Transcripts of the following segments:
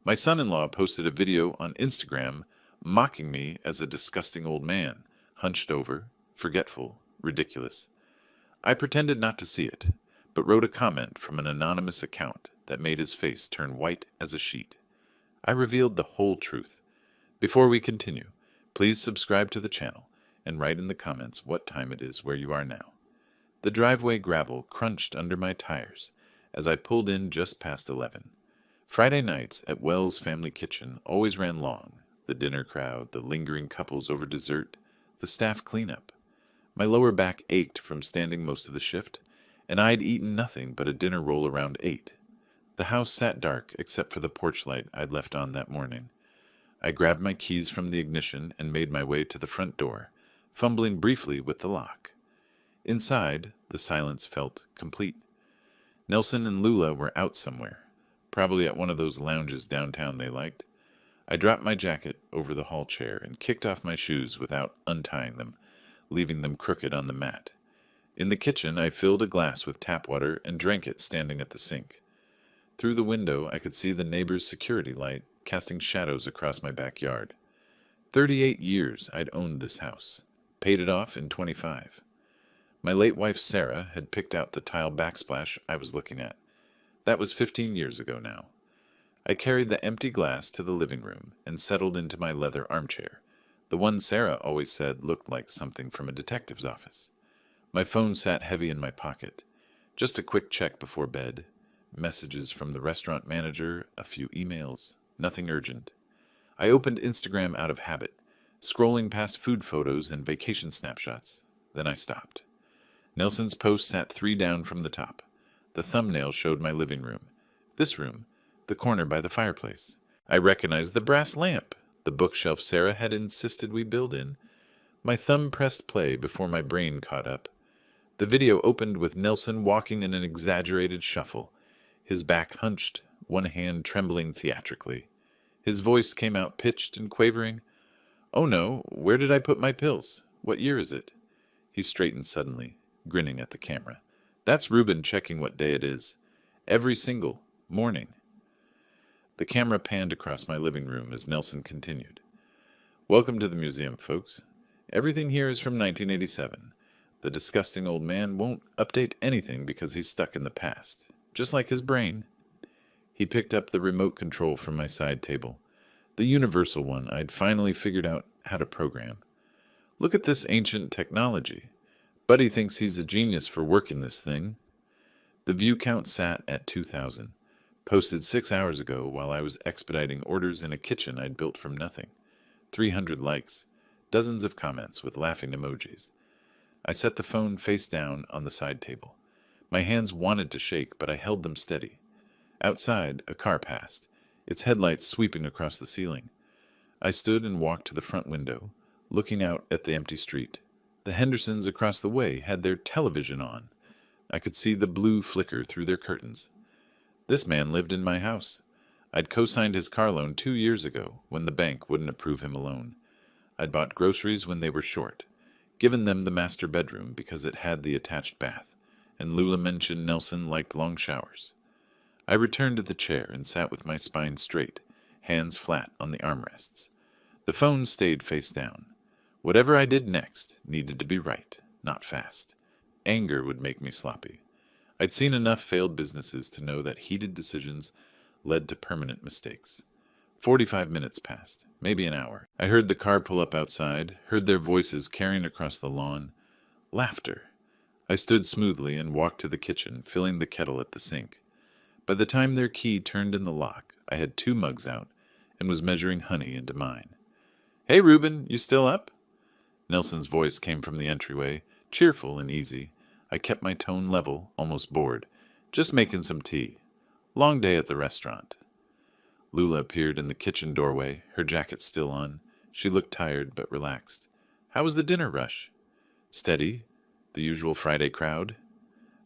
My son-in-law posted a video on Instagram mocking me as a disgusting old man, hunched over, forgetful, ridiculous. I pretended not to see it, but wrote a comment from an anonymous account that made his face turn white as a sheet. I revealed the whole truth. Before we continue, please subscribe to the channel and write in the comments what time it is where you are now. The driveway gravel crunched under my tires as I pulled in just past 11. Friday nights at Wells' family kitchen always ran long. The dinner crowd, the lingering couples over dessert, the staff cleanup. My lower back ached from standing most of the shift, and I'd eaten nothing but a dinner roll around 8. The house sat dark except for the porch light I'd left on that morning. I grabbed my keys from the ignition and made my way to the front door, fumbling briefly with the lock. Inside, the silence felt complete. Nelson and Lula were out somewhere, probably at one of those lounges downtown they liked. I dropped my jacket over the hall chair and kicked off my shoes without untying them, leaving them crooked on the mat. In the kitchen, I filled a glass with tap water and drank it standing at the sink. Through the window, I could see the neighbor's security light casting shadows across my backyard. 38 years I'd owned this house, paid it off in 25. My late wife Sarah had picked out the tile backsplash I was looking at. That was 15 years ago now. I carried the empty glass to the living room and settled into my leather armchair, the one Sarah always said looked like something from a detective's office. My phone sat heavy in my pocket. Just a quick check before bed. Messages from the restaurant manager, a few emails, nothing urgent. I opened Instagram out of habit, scrolling past food photos and vacation snapshots. Then I stopped. Nelson's post sat 3 down from the top. The thumbnail showed my living room. This room, the corner by the fireplace. I recognized the brass lamp, the bookshelf Sarah had insisted we build in. My thumb pressed play before my brain caught up. The video opened with Nelson walking in an exaggerated shuffle, his back hunched, one hand trembling theatrically. His voice came out pitched and quavering. "Oh no, where did I put my pills? What year is it?" He straightened suddenly, grinning at the camera. "That's Ruben checking what day it is. Every single morning." The camera panned across my living room as Nelson continued. "Welcome to the museum, folks. Everything here is from 1987. The disgusting old man won't update anything because he's stuck in the past, just like his brain." He picked up the remote control from my side table, the universal one I'd finally figured out how to program. "Look at this ancient technology. Buddy thinks he's a genius for working this thing." The view count sat at 2,000, posted 6 hours ago while I was expediting orders in a kitchen I'd built from nothing. 300 likes, dozens of comments with laughing emojis. I set the phone face down on the side table. My hands wanted to shake, but I held them steady. Outside, a car passed, its headlights sweeping across the ceiling. I stood and walked to the front window, looking out at the empty street. The Hendersons across the way had their television on. I could see the blue flicker through their curtains. This man lived in my house. I'd co-signed his car loan 2 years ago when the bank wouldn't approve him a loan. I'd bought groceries when they were short, given them the master bedroom because it had the attached bath, and Lula mentioned Nelson liked long showers. I returned to the chair and sat with my spine straight, hands flat on the armrests. The phone stayed face down. Whatever I did next needed to be right, not fast. Anger would make me sloppy. I'd seen enough failed businesses to know that heated decisions led to permanent mistakes. 45 minutes passed, maybe an hour. I heard the car pull up outside, heard their voices carrying across the lawn. Laughter. I stood smoothly and walked to the kitchen, filling the kettle at the sink. By the time their key turned in the lock, I had 2 mugs out and was measuring honey into mine. "Hey, Reuben, you still up?" Nelson's voice came from the entryway, cheerful and easy. I kept my tone level, almost bored. "Just making some tea. Long day at the restaurant." Lula appeared in the kitchen doorway, her jacket still on. She looked tired but relaxed. "How was the dinner rush?" "Steady. The usual Friday crowd."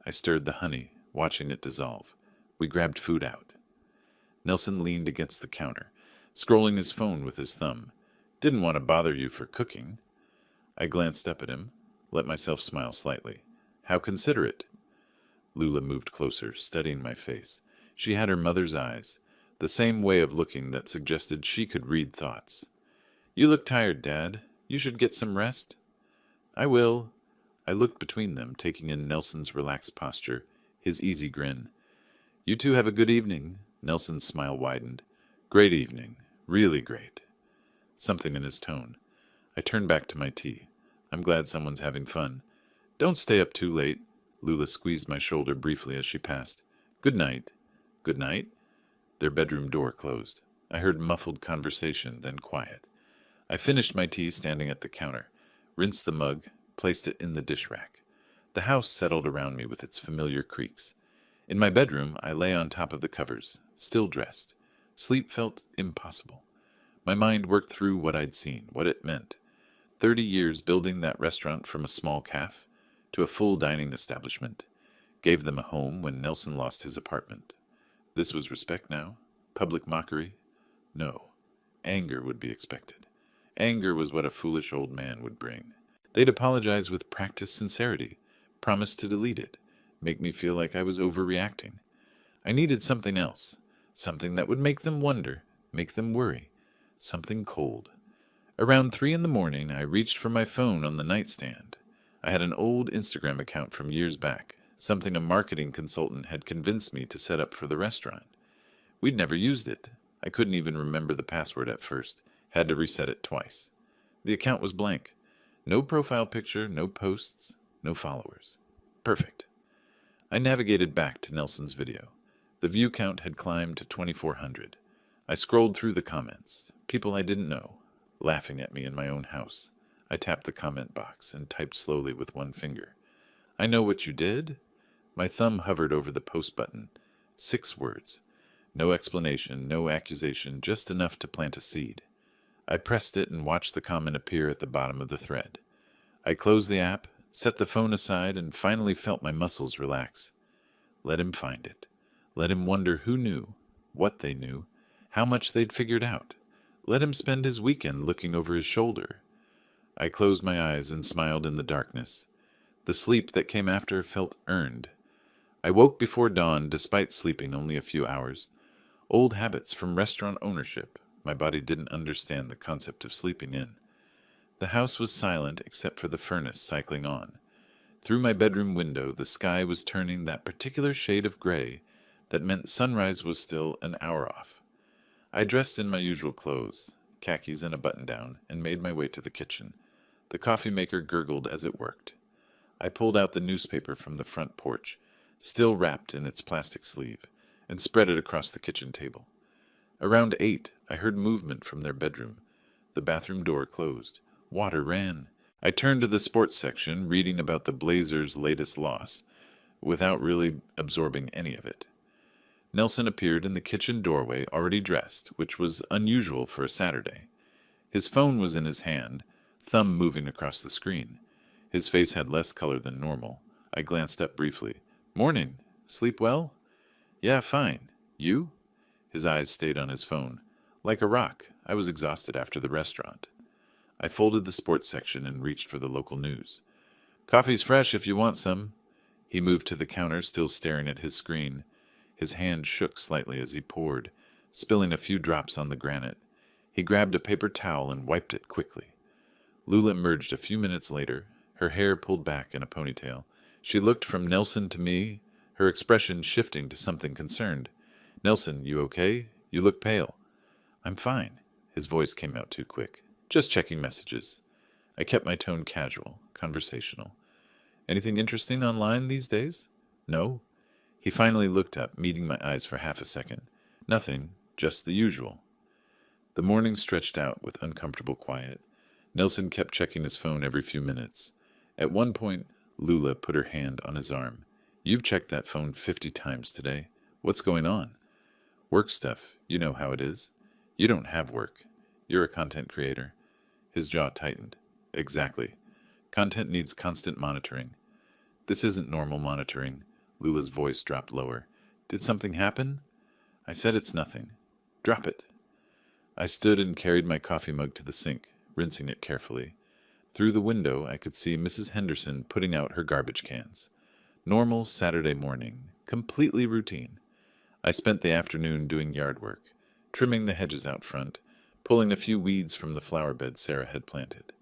I stirred the honey, watching it dissolve. We grabbed food out. Nelson leaned against the counter, scrolling his phone with his thumb. "Didn't want to bother you for cooking." I glanced up at him, let myself smile slightly. "How considerate." Lula moved closer, studying my face. She had her mother's eyes, the same way of looking that suggested she could read thoughts. "You look tired, Dad. You should get some rest." "I will." I looked between them, taking in Nelson's relaxed posture, his easy grin. "You two have a good evening." Nelson's smile widened. "Great evening. Really great." Something in his tone. I turned back to my tea. I'm glad someone's having fun. "Don't stay up too late." Lula squeezed my shoulder briefly as she passed. "Good night." "Good night." Their bedroom door closed. I heard muffled conversation, then quiet. I finished my tea standing at the counter, rinsed the mug, placed it in the dish rack. The house settled around me with its familiar creaks. In my bedroom, I lay on top of the covers, still dressed. Sleep felt impossible. My mind worked through what I'd seen, what it meant. 30 years building that restaurant from a small cafe to a full dining establishment. Gave them a home when Nelson lost his apartment. This was respect now? Public mockery? No. Anger would be expected. Anger was what a foolish old man would bring. They'd apologize with practiced sincerity, promise to delete it, make me feel like I was overreacting. I needed something else, something that would make them wonder, make them worry, something cold. Around 3 in the morning, I reached for my phone on the nightstand. I had an old Instagram account from years back, something a marketing consultant had convinced me to set up for the restaurant. We'd never used it. I couldn't even remember the password at first, had to reset it twice. The account was blank. No profile picture, no posts, no followers. Perfect. I navigated back to Nelson's video. The view count had climbed to 2,400. I scrolled through the comments. People I didn't know, laughing at me in my own house. I tapped the comment box and typed slowly with one finger. "I know what you did." My thumb hovered over the post button. 6 words. No explanation, no accusation, just enough to plant a seed. I pressed it and watched the comment appear at the bottom of the thread. I closed the app, set the phone aside, and finally felt my muscles relax. Let him find it. Let him wonder who knew, what they knew, how much they'd figured out. Let him spend his weekend looking over his shoulder. I closed my eyes and smiled in the darkness. The sleep that came after felt earned. I woke before dawn despite sleeping only a few hours. Old habits from restaurant ownership. My body didn't understand the concept of sleeping in. The house was silent except for the furnace cycling on. Through my bedroom window, the sky was turning that particular shade of gray that meant sunrise was still an hour off. I dressed in my usual clothes, khakis and a button-down, and made my way to the kitchen. The coffee maker gurgled as it worked. I pulled out the newspaper from the front porch, still wrapped in its plastic sleeve, and spread it across the kitchen table. Around 8, I heard movement from their bedroom. The bathroom door closed. Water ran. I turned to the sports section, reading about the Blazers' latest loss, without really absorbing any of it. Nelson appeared in the kitchen doorway, already dressed, which was unusual for a Saturday. His phone was in his hand, thumb moving across the screen. His face had less color than normal. I glanced up briefly. "Morning. Sleep well?" "Yeah, fine. You?" His eyes stayed on his phone. Like a rock. I was exhausted after the restaurant. I folded the sports section and reached for the local news. "Coffee's fresh if you want some." He moved to the counter, still staring at his screen. His hand shook slightly as he poured, spilling a few drops on the granite. He grabbed a paper towel and wiped it quickly. Lula emerged a few minutes later, her hair pulled back in a ponytail. She looked from Nelson to me, her expression shifting to something concerned. "Nelson, you okay? You look pale." "I'm fine." His voice came out too quick. "Just checking messages." I kept my tone casual, conversational. "Anything interesting online these days?" "No." He finally looked up, meeting my eyes for half a second. "Nothing, just the usual." The morning stretched out with uncomfortable quiet. Nelson kept checking his phone every few minutes. At one point, Lula put her hand on his arm. "You've checked that phone 50 times today. What's going on?" "Work stuff. You know how it is." "You don't have work. You're a content creator." His jaw tightened. "Exactly. Content needs constant monitoring." "This isn't normal monitoring." Lula's voice dropped lower. "Did something happen?" I said it's nothing. "Drop it." I stood and carried my coffee mug to the sink, rinsing it carefully. Through the window, I could see Mrs. Henderson putting out her garbage cans. Normal Saturday morning, completely routine. I spent the afternoon doing yard work, trimming the hedges out front, pulling a few weeds from the flower bed Sarah had planted.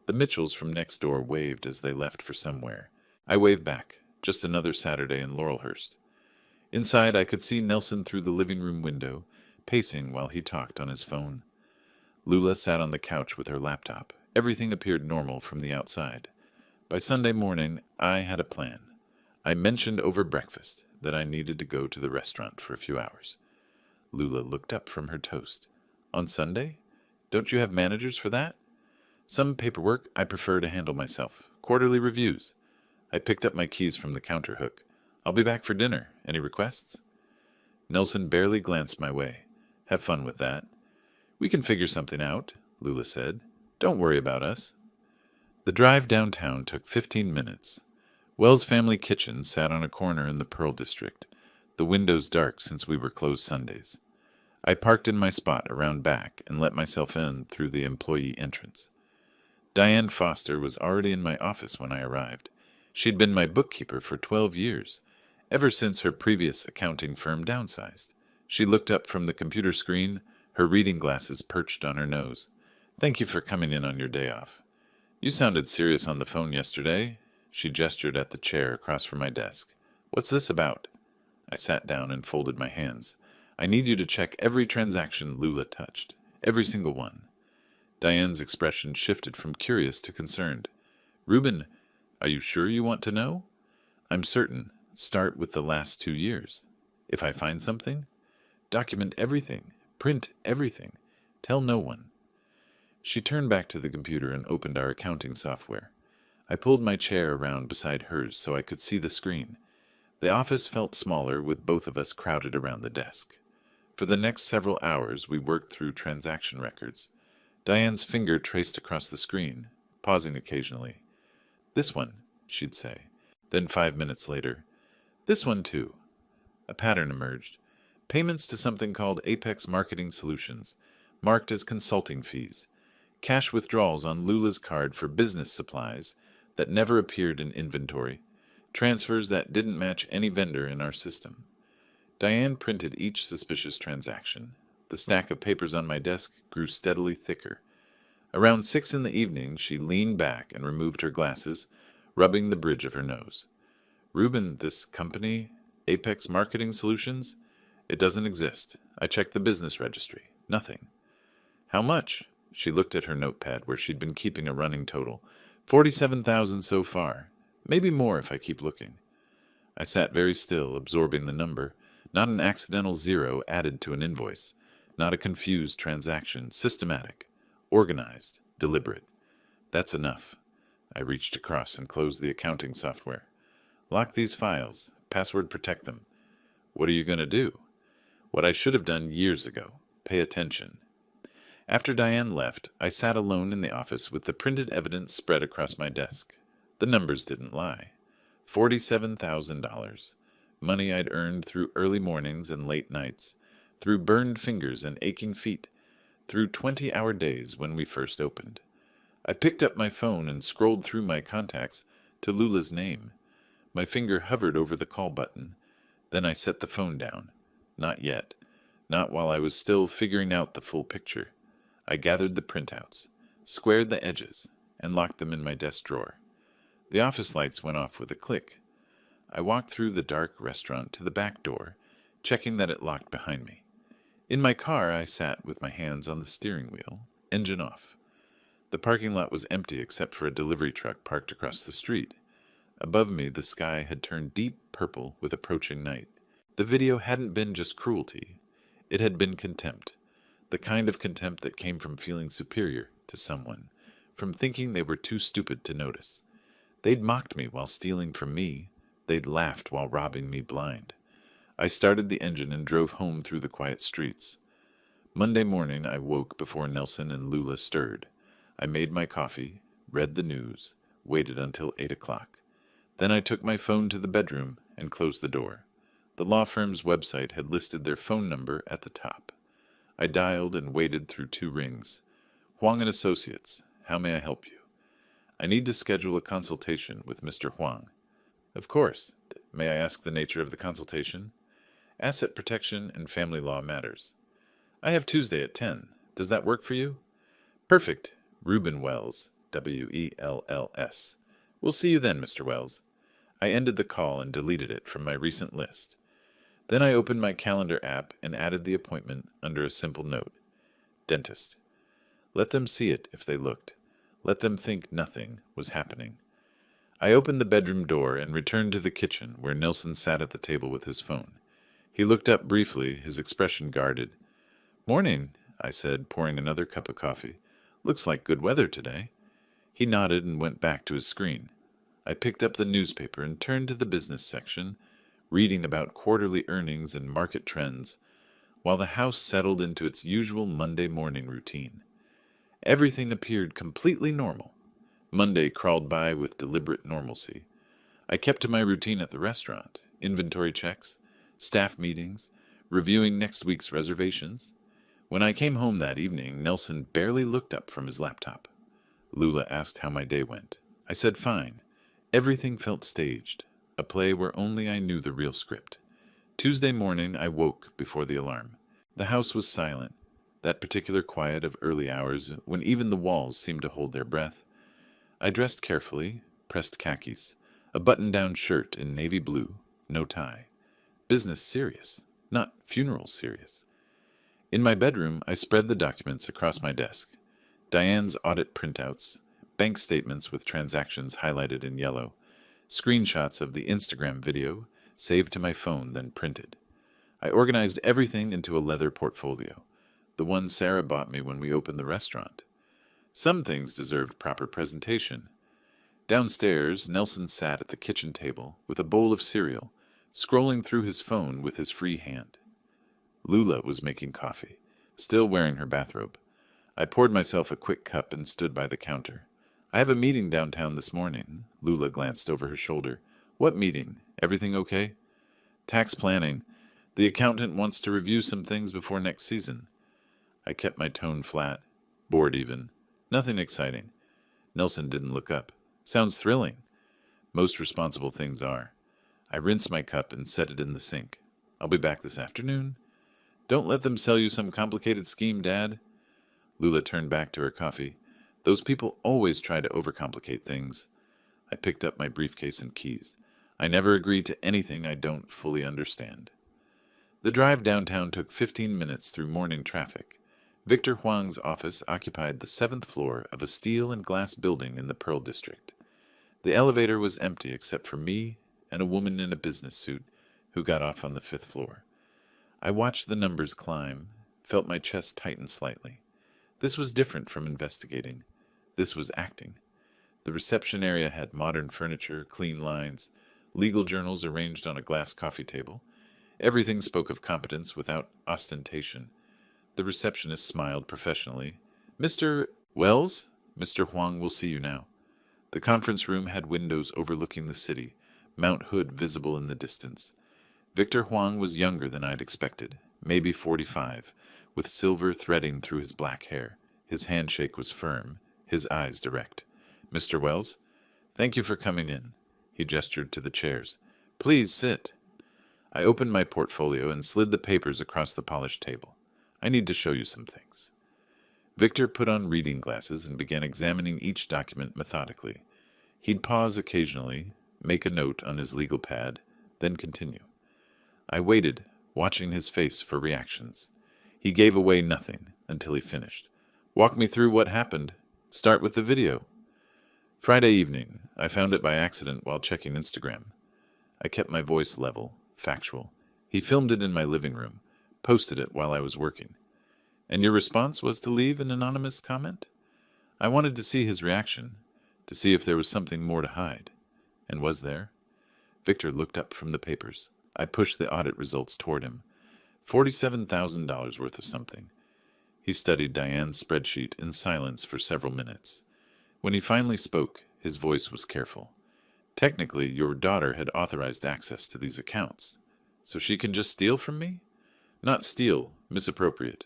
The Mitchells from next door waved as they left for somewhere. I waved back, just another Saturday in Laurelhurst. Inside, I could see Nelson through the living room window, pacing while he talked on his phone. Lula sat on the couch with her laptop. Everything appeared normal from the outside. By Sunday morning, I had a plan. I mentioned over breakfast that I needed to go to the restaurant for a few hours. Lula looked up from her toast. On Sunday? Don't you have managers for that? Some paperwork I prefer to handle myself. Quarterly reviews. I picked up my keys from the counter hook. I'll be back for dinner. Any requests? Nelson barely glanced my way. Have fun with that. We can figure something out, Lula said. Don't worry about us. The drive downtown took 15 minutes. Wells' family kitchen sat on a corner in the Pearl District, the windows dark since we were closed Sundays. I parked in my spot around back and let myself in through the employee entrance. Diane Foster was already in my office when I arrived. She'd been my bookkeeper for 12 years, ever since her previous accounting firm downsized. She looked up from the computer screen, her reading glasses perched on her nose. Thank you for coming in on your day off. You sounded serious on the phone yesterday. She gestured at the chair across from my desk. What's this about? I sat down and folded my hands. I need you to check every transaction Lula touched. Every single one. Diane's expression shifted from curious to concerned. Reuben, are you sure you want to know? I'm certain. Start with the last 2 years. If I find something, document everything. Print everything. Tell no one. She turned back to the computer and opened our accounting software. I pulled my chair around beside hers so I could see the screen. The office felt smaller with both of us crowded around the desk. For the next several hours, we worked through transaction records. Diane's finger traced across the screen, pausing occasionally. This one, she'd say. Then 5 minutes later, this one too. A pattern emerged. Payments to something called Apex Marketing Solutions, marked as consulting fees. Cash withdrawals on Lula's card for business supplies that never appeared in inventory. Transfers that didn't match any vendor in our system. Diane printed each suspicious transaction. The stack of papers on my desk grew steadily thicker. Around 6 in the evening, she leaned back and removed her glasses, rubbing the bridge of her nose. Reuben, this company, Apex Marketing Solutions, it doesn't exist. I checked the business registry. Nothing. How much? She looked at her notepad where she'd been keeping a running total. 47,000 so far. Maybe more if I keep looking. I sat very still, absorbing the number. Not an accidental zero added to an invoice. Not a confused transaction. Systematic. Organized. Deliberate. That's enough. I reached across and closed the accounting software. Lock these files. Password protect them. What are you going to do? What I should have done years ago. Pay attention. After Diane left, I sat alone in the office with the printed evidence spread across my desk. The numbers didn't lie. $47,000. Money I'd earned through early mornings and late nights, through burned fingers and aching feet, through 20-hour days when we first opened. I picked up my phone and scrolled through my contacts to Lula's name. My finger hovered over the call button. Then I set the phone down. Not yet. Not while I was still figuring out the full picture. I gathered the printouts, squared the edges, and locked them in my desk drawer. The office lights went off with a click. I walked through the dark restaurant to the back door, checking that it locked behind me. In my car, I sat with my hands on the steering wheel, engine off. The parking lot was empty except for a delivery truck parked across the street. Above me, the sky had turned deep purple with approaching night. The video hadn't been just cruelty. It had been contempt. The kind of contempt that came from feeling superior to someone, from thinking they were too stupid to notice. They'd mocked me while stealing from me. They'd laughed while robbing me blind. I started the engine and drove home through the quiet streets. Monday morning, I woke before Nelson and Lula stirred. I made my coffee, read the news, waited until 8 o'clock. Then I took my phone to the bedroom and closed the door. The law firm's website had listed their phone number at the top. I dialed and waited through 2 rings. Huang & Associates, how may I help you? I need to schedule a consultation with Mr. Huang. Of course. May I ask the nature of the consultation? Asset protection and family law matters. I have Tuesday at 10. Does that work for you? Perfect. Reuben Wells, Wells. We'll see you then, Mr. Wells. I ended the call and deleted it from my recent list. Then I opened my calendar app and added the appointment under a simple note. Dentist. Let them see it if they looked. Let them think nothing was happening. I opened the bedroom door and returned to the kitchen where Nelson sat at the table with his phone. He looked up briefly, his expression guarded. Morning, I said, pouring another cup of coffee. Looks like good weather today. He nodded and went back to his screen. I picked up the newspaper and turned to the business section, reading about quarterly earnings and market trends, while the house settled into its usual Monday morning routine. Everything appeared completely normal. Monday crawled by with deliberate normalcy. I kept to my routine at the restaurant, inventory checks, staff meetings, reviewing next week's reservations. When I came home that evening, Nelson barely looked up from his laptop. Lula asked how my day went. I said fine. Everything felt staged, a play where only I knew the real script. Tuesday morning, I woke before the alarm. The house was silent, that particular quiet of early hours when even the walls seemed to hold their breath. I dressed carefully, pressed khakis, a button-down shirt in navy blue, no tie. Business serious, not funeral serious. In my bedroom, I spread the documents across my desk. Diane's audit printouts, bank statements with transactions highlighted in yellow, screenshots of the Instagram video, saved to my phone, then printed. I organized everything into a leather portfolio, the one Sarah bought me when we opened the restaurant. Some things deserved proper presentation. Downstairs, Nelson sat at the kitchen table with a bowl of cereal, scrolling through his phone with his free hand. Lula was making coffee, still wearing her bathrobe. I poured myself a quick cup and stood by the counter. I have a meeting downtown this morning. Lula glanced over her shoulder. What meeting? Everything okay? Tax planning. The accountant wants to review some things before next season. I kept my tone flat, bored even. Nothing exciting. Nelson didn't look up. Sounds thrilling. Most responsible things are. I rinsed my cup and set it in the sink. I'll be back this afternoon. Don't let them sell you some complicated scheme, Dad. Lula turned back to her coffee. Those people always try to overcomplicate things. I picked up my briefcase and keys. I never agree to anything I don't fully understand. The drive downtown took 15 minutes through morning traffic. Victor Huang's office occupied the 7th floor of a steel and glass building in the Pearl District. The elevator was empty except for me and a woman in a business suit who got off on the 5th floor. I watched the numbers climb, felt my chest tighten slightly. This was different from investigating. This was acting. The reception area had modern furniture, clean lines, legal journals arranged on a glass coffee table. Everything spoke of competence without ostentation. The receptionist smiled professionally. Mr. Wells? Mr. Huang will see you now. The conference room had windows overlooking the city, Mount Hood visible in the distance. Victor Huang was younger than I'd expected, maybe 45, with silver threading through his black hair. His handshake was firm, his eyes direct. Mr. Wells? Thank you for coming in. He gestured to the chairs. Please sit. I opened my portfolio and slid the papers across the polished table. I need to show you some things. Victor put on reading glasses and began examining each document methodically. He'd pause occasionally, make a note on his legal pad, then continue. I waited, watching his face for reactions. He gave away nothing until he finished. Walk me through what happened. Start with the video. Friday evening. I found it by accident while checking Instagram. I kept my voice level, factual. He filmed it in my living room, posted it while I was working. And your response was to leave an anonymous comment? I wanted to see his reaction, to see if there was something more to hide. And was there? Victor looked up from the papers. I pushed the audit results toward him. $47,000 worth of something. He studied Diane's spreadsheet in silence for several minutes. When he finally spoke, his voice was careful. Technically, your daughter had authorized access to these accounts. So she can just steal from me? Not steal, misappropriate.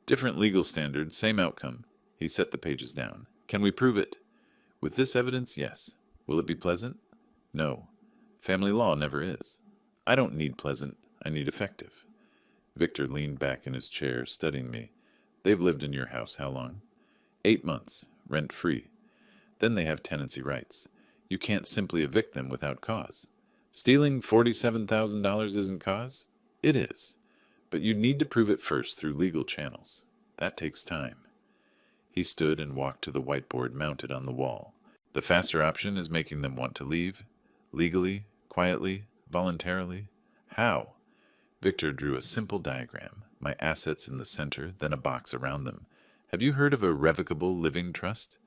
Different legal standard, same outcome. He set the pages down. Can we prove it? With this evidence, yes. Will it be pleasant? No. Family law never is. I don't need pleasant. I need effective. Victor leaned back in his chair, studying me. They've lived in your house how long? 8 months, rent-free. Then they have tenancy rights. You can't simply evict them without cause. Stealing $47,000 isn't cause? It is. But you need to prove it first through legal channels. That takes time. He stood and walked to the whiteboard mounted on the wall. The faster option is making them want to leave. Legally, quietly, voluntarily. How? Victor drew a simple diagram, my assets in the center, then a box around them. Have you heard of a revocable living trust?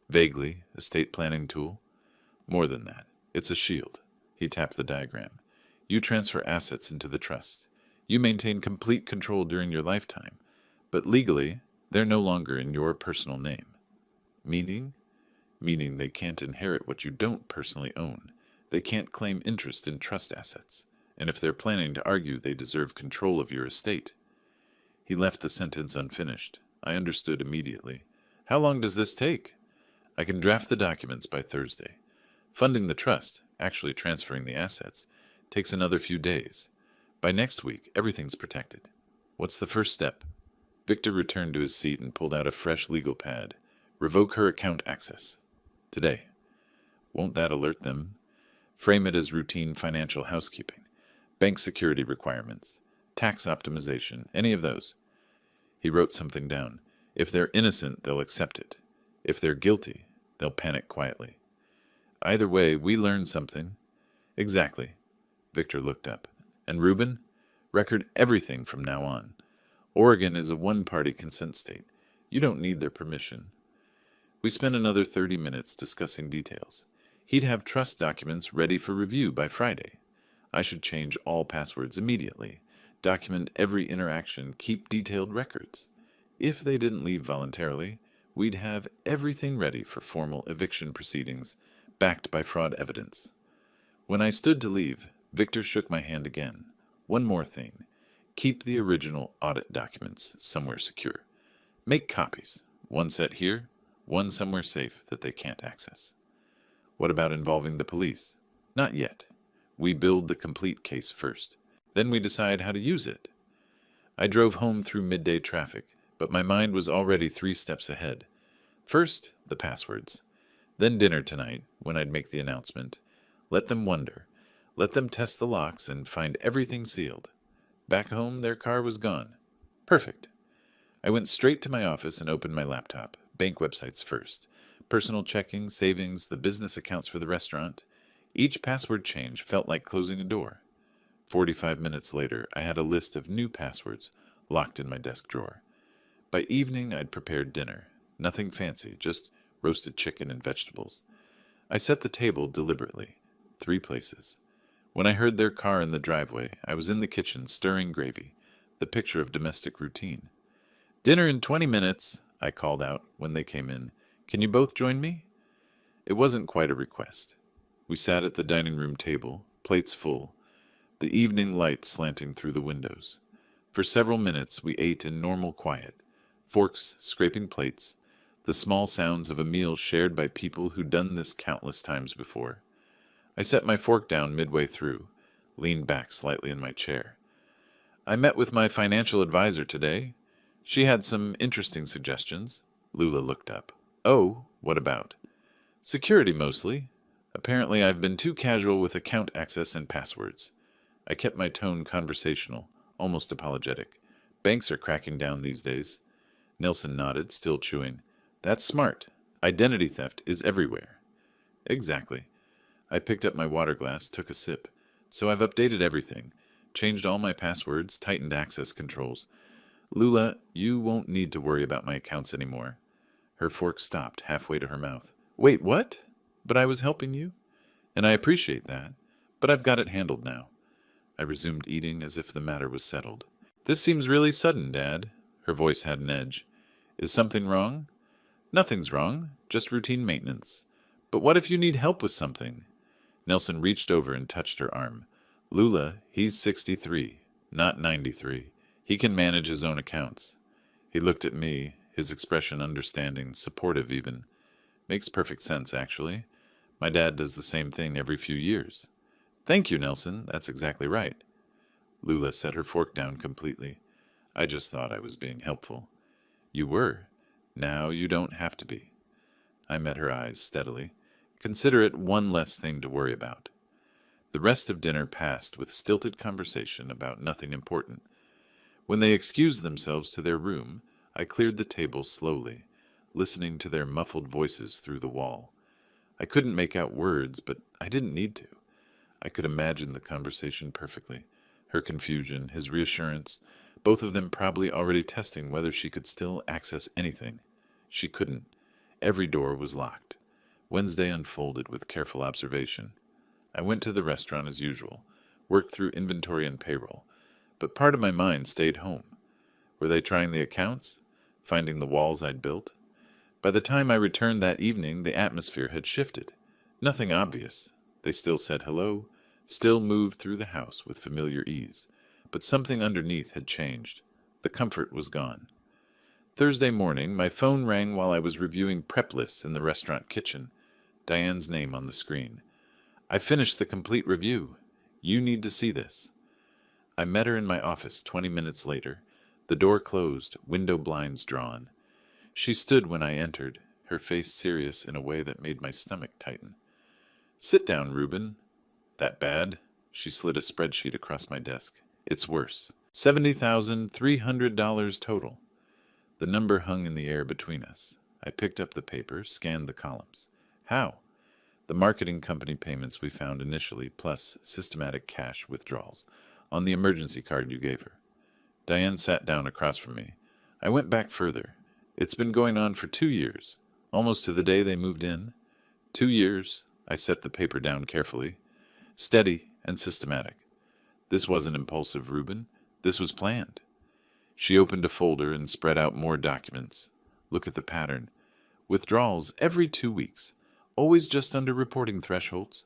Vaguely, estate planning tool. More than that. It's a shield. He tapped the diagram. You transfer assets into the trust. You maintain complete control during your lifetime. But legally, they're no longer in your personal name. Meaning? Meaning they can't inherit what you don't personally own. They can't claim interest in trust assets. And if they're planning to argue, they deserve control of your estate. He left the sentence unfinished. I understood immediately. How long does this take? I can draft the documents by Thursday. Funding the trust, actually transferring the assets, takes another few days. By next week, everything's protected. What's the first step? Victor returned to his seat and pulled out a fresh legal pad. Revoke her account access. Today. Won't that alert them? Frame it as routine financial housekeeping. Bank security requirements. Tax optimization. Any of those. He wrote something down. If they're innocent, they'll accept it. If they're guilty, they'll panic quietly. Either way, we learn something. Exactly. Victor looked up. And Reuben? Record everything from now on. Oregon is a one-party consent state. You don't need their permission. We spent another 30 minutes discussing details. He'd have trust documents ready for review by Friday. I should change all passwords immediately. Document every interaction. Keep detailed records. If they didn't leave voluntarily, we'd have everything ready for formal eviction proceedings, backed by fraud evidence. When I stood to leave, Victor shook my hand again. One more thing. Keep the original audit documents somewhere secure. Make copies. One set here, one somewhere safe that they can't access. What about involving the police? Not yet. We build the complete case first. Then we decide how to use it. I drove home through midday traffic, but my mind was already 3 steps ahead. First, the passwords. Then dinner tonight, when I'd make the announcement. Let them wonder. Let them test the locks and find everything sealed. Back home, their car was gone. Perfect. I went straight to my office and opened my laptop. Bank websites first. Personal checking, savings, the business accounts for the restaurant. Each password change felt like closing a door. 45 minutes later, I had a list of new passwords locked in my desk drawer. By evening, I'd prepared dinner. Nothing fancy, just roasted chicken and vegetables. I set the table deliberately. 3 places. When I heard their car in the driveway, I was in the kitchen stirring gravy, the picture of domestic routine. Dinner in 20 minutes, I called out when they came in. Can you both join me? It wasn't quite a request. We sat at the dining room table, plates full, the evening light slanting through the windows. For several minutes we ate in normal quiet, forks scraping plates, the small sounds of a meal shared by people who'd done this countless times before. I set my fork down midway through, leaned back slightly in my chair. I met with my financial advisor today. She had some interesting suggestions. Lula looked up. Oh, what about? Security mostly. Apparently I've been too casual with account access and passwords. I kept my tone conversational, almost apologetic. Banks are cracking down these days. Nelson nodded, still chewing. That's smart. Identity theft is everywhere. Exactly. I picked up my water glass, took a sip. So I've updated everything. Changed all my passwords, tightened access controls. Lula, you won't need to worry about my accounts anymore. Her fork stopped halfway to her mouth. Wait, what? But I was helping you? And I appreciate that. But I've got it handled now. I resumed eating as if the matter was settled. This seems really sudden, Dad. Her voice had an edge. Is something wrong? Nothing's wrong. Just routine maintenance. But what if you need help with something? Nelson reached over and touched her arm. Lula, he's 63, not 93. He can manage his own accounts. He looked at me, his expression understanding, supportive even. Makes perfect sense, actually. My dad does the same thing every few years. Thank you, Nelson. That's exactly right. Lula set her fork down completely. I just thought I was being helpful. You were. Now you don't have to be. I met her eyes steadily. Consider it one less thing to worry about. The rest of dinner passed with stilted conversation about nothing important. When they excused themselves to their room, I cleared the table slowly, listening to their muffled voices through the wall. I couldn't make out words, but I didn't need to. I could imagine the conversation perfectly. Her confusion, his reassurance, both of them probably already testing whether she could still access anything. She couldn't. Every door was locked. Wednesday unfolded with careful observation. I went to the restaurant as usual, worked through inventory and payroll, but part of my mind stayed home. Were they trying the accounts? Finding the walls I'd built? By the time I returned that evening, the atmosphere had shifted. Nothing obvious. They still said hello, still moved through the house with familiar ease, but something underneath had changed. The comfort was gone. Thursday morning, my phone rang while I was reviewing prep lists in the restaurant kitchen. Diane's name on the screen. I finished the complete review. You need to see this. I met her in my office 20 minutes later. The door closed, window blinds drawn. She stood when I entered, her face serious in a way that made my stomach tighten. Sit down, Reuben. That bad? She slid a spreadsheet across my desk. It's worse. $70,300 total. The number hung in the air between us. I picked up the paper, scanned the columns. How? The marketing company payments we found initially, plus systematic cash withdrawals, on the emergency card you gave her. Diane sat down across from me. I went back further. It's been going on for 2 years, almost to the day they moved in. 2 years. I set the paper down carefully. Steady and systematic. This wasn't impulsive, Reuben. This was planned. She opened a folder and spread out more documents. Look at the pattern. Withdrawals every 2 weeks, always just under reporting thresholds.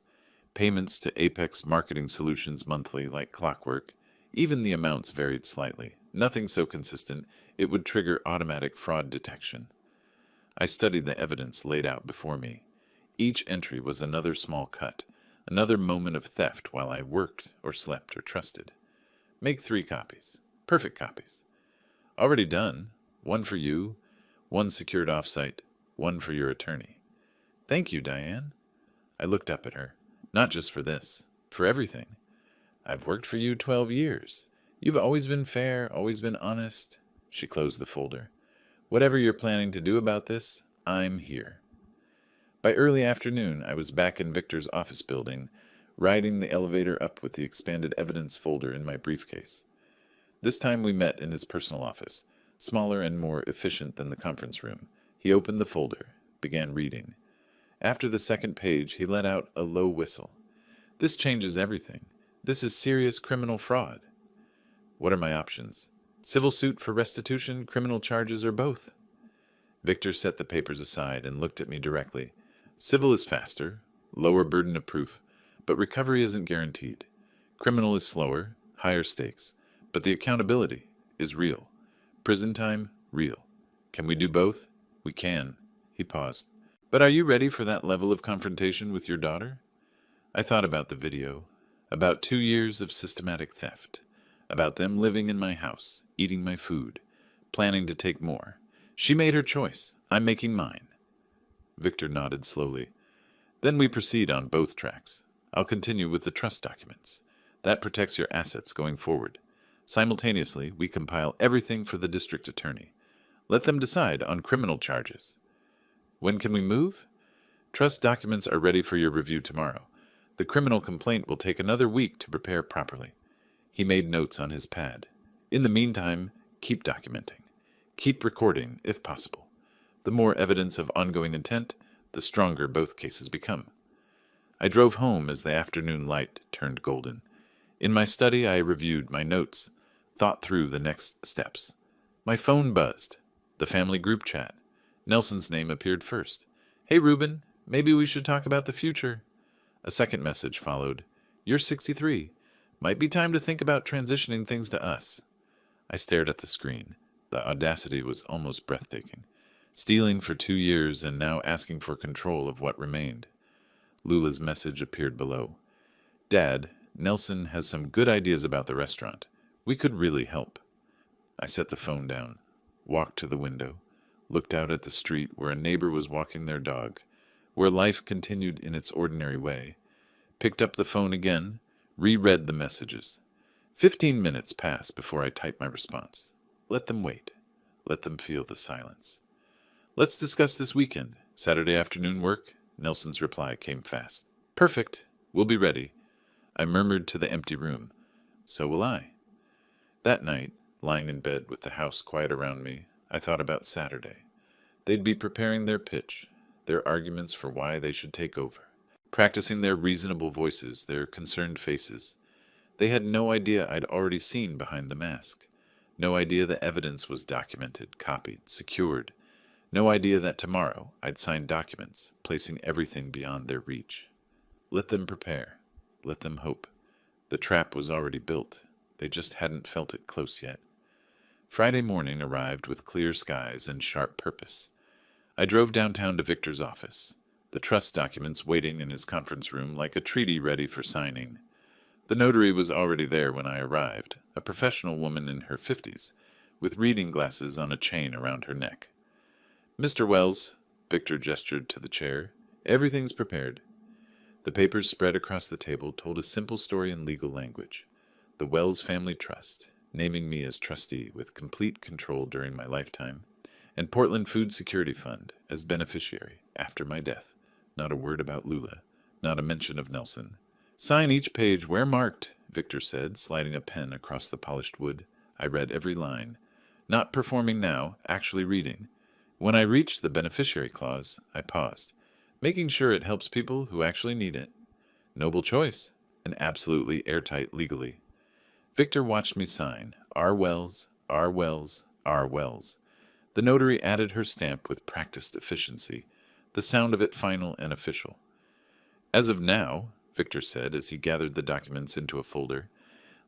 Payments to Apex Marketing Solutions monthly like clockwork. Even the amounts varied slightly. Nothing so consistent it would trigger automatic fraud detection. I studied the evidence laid out before me. Each entry was another small cut, another moment of theft while I worked or slept or trusted. Make 3 copies. Perfect copies. Already done. 1 for you, 1 secured offsite, 1 for your attorney. Thank you, Diane. I looked up at her. Not just for this, for everything. I've worked for you 12 years. You've always been fair, always been honest. She closed the folder. Whatever you're planning to do about this, I'm here. By early afternoon, I was back in Victor's office building, riding the elevator up with the expanded evidence folder in my briefcase. This time we met in his personal office, smaller and more efficient than the conference room. He opened the folder, began reading. After the second page, he let out a low whistle. This changes everything. This is serious criminal fraud. What are my options? Civil suit for restitution, criminal charges, or both? Victor set the papers aside and looked at me directly. Civil is faster, lower burden of proof, but recovery isn't guaranteed. Criminal is slower, higher stakes, but the accountability is real. Prison time, real. Can we do both? We can. He paused. But are you ready for that level of confrontation with your daughter? I thought about the video, about 2 years of systematic theft, about them living in my house, eating my food, planning to take more. She made her choice. I'm making mine. Victor nodded slowly. Then we proceed on both tracks. I'll continue with the trust documents. That protects your assets going forward. Simultaneously, we compile everything for the district attorney. Let them decide on criminal charges. When can we move? Trust documents are ready for your review tomorrow. The criminal complaint will take another week to prepare properly. He made notes on his pad. In the meantime, keep documenting. Keep recording, if possible. The more evidence of ongoing intent, the stronger both cases become. I drove home as the afternoon light turned golden. In my study, I reviewed my notes, thought through the next steps. My phone buzzed. The family group chat. Nelson's name appeared first. Hey, Reuben, maybe we should talk about the future. A second message followed. You're 63. Might be time to think about transitioning things to us. I stared at the screen. The audacity was almost breathtaking. Stealing for 2 years and now asking for control of what remained. Lula's message appeared below. Dad, Nelson has some good ideas about the restaurant. We could really help. I set the phone down, walked to the window, looked out at the street where a neighbor was walking their dog, where life continued in its ordinary way, picked up the phone again, reread the messages. 15 minutes passed before I typed my response. Let them wait. Let them feel the silence. Let's discuss this weekend. Saturday afternoon work? Nelson's reply came fast. Perfect. We'll be ready. I murmured to the empty room. So will I. That night, lying in bed with the house quiet around me, I thought about Saturday. They'd be preparing their pitch, their arguments for why they should take over, practicing their reasonable voices, their concerned faces. They had no idea I'd already seen behind the mask. No idea the evidence was documented, copied, secured. No idea that tomorrow I'd sign documents, placing everything beyond their reach. Let them prepare. Let them hope. The trap was already built. They just hadn't felt it close yet. Friday morning arrived with clear skies and sharp purpose. I drove downtown to Victor's office, the trust documents waiting in his conference room like a treaty ready for signing. The notary was already there when I arrived, a professional woman in her 50s, with reading glasses on a chain around her neck. Mr. Wells, Victor gestured to the chair, everything's prepared. The papers spread across the table told a simple story in legal language. The Wells Family Trust, naming me as trustee with complete control during my lifetime, and Portland Food Security Fund as beneficiary after my death. Not a word about Lula, not a mention of Nelson. Sign each page where marked, Victor said, sliding a pen across the polished wood. I read every line. Not performing now, actually reading. When I reached the beneficiary clause, I paused, making sure it helps people who actually need it. Noble choice, and absolutely airtight legally. Victor watched me sign, R. Wells, R. Wells, R. Wells. The notary added her stamp with practiced efficiency, the sound of it final and official. As of now, Victor said as he gathered the documents into a folder,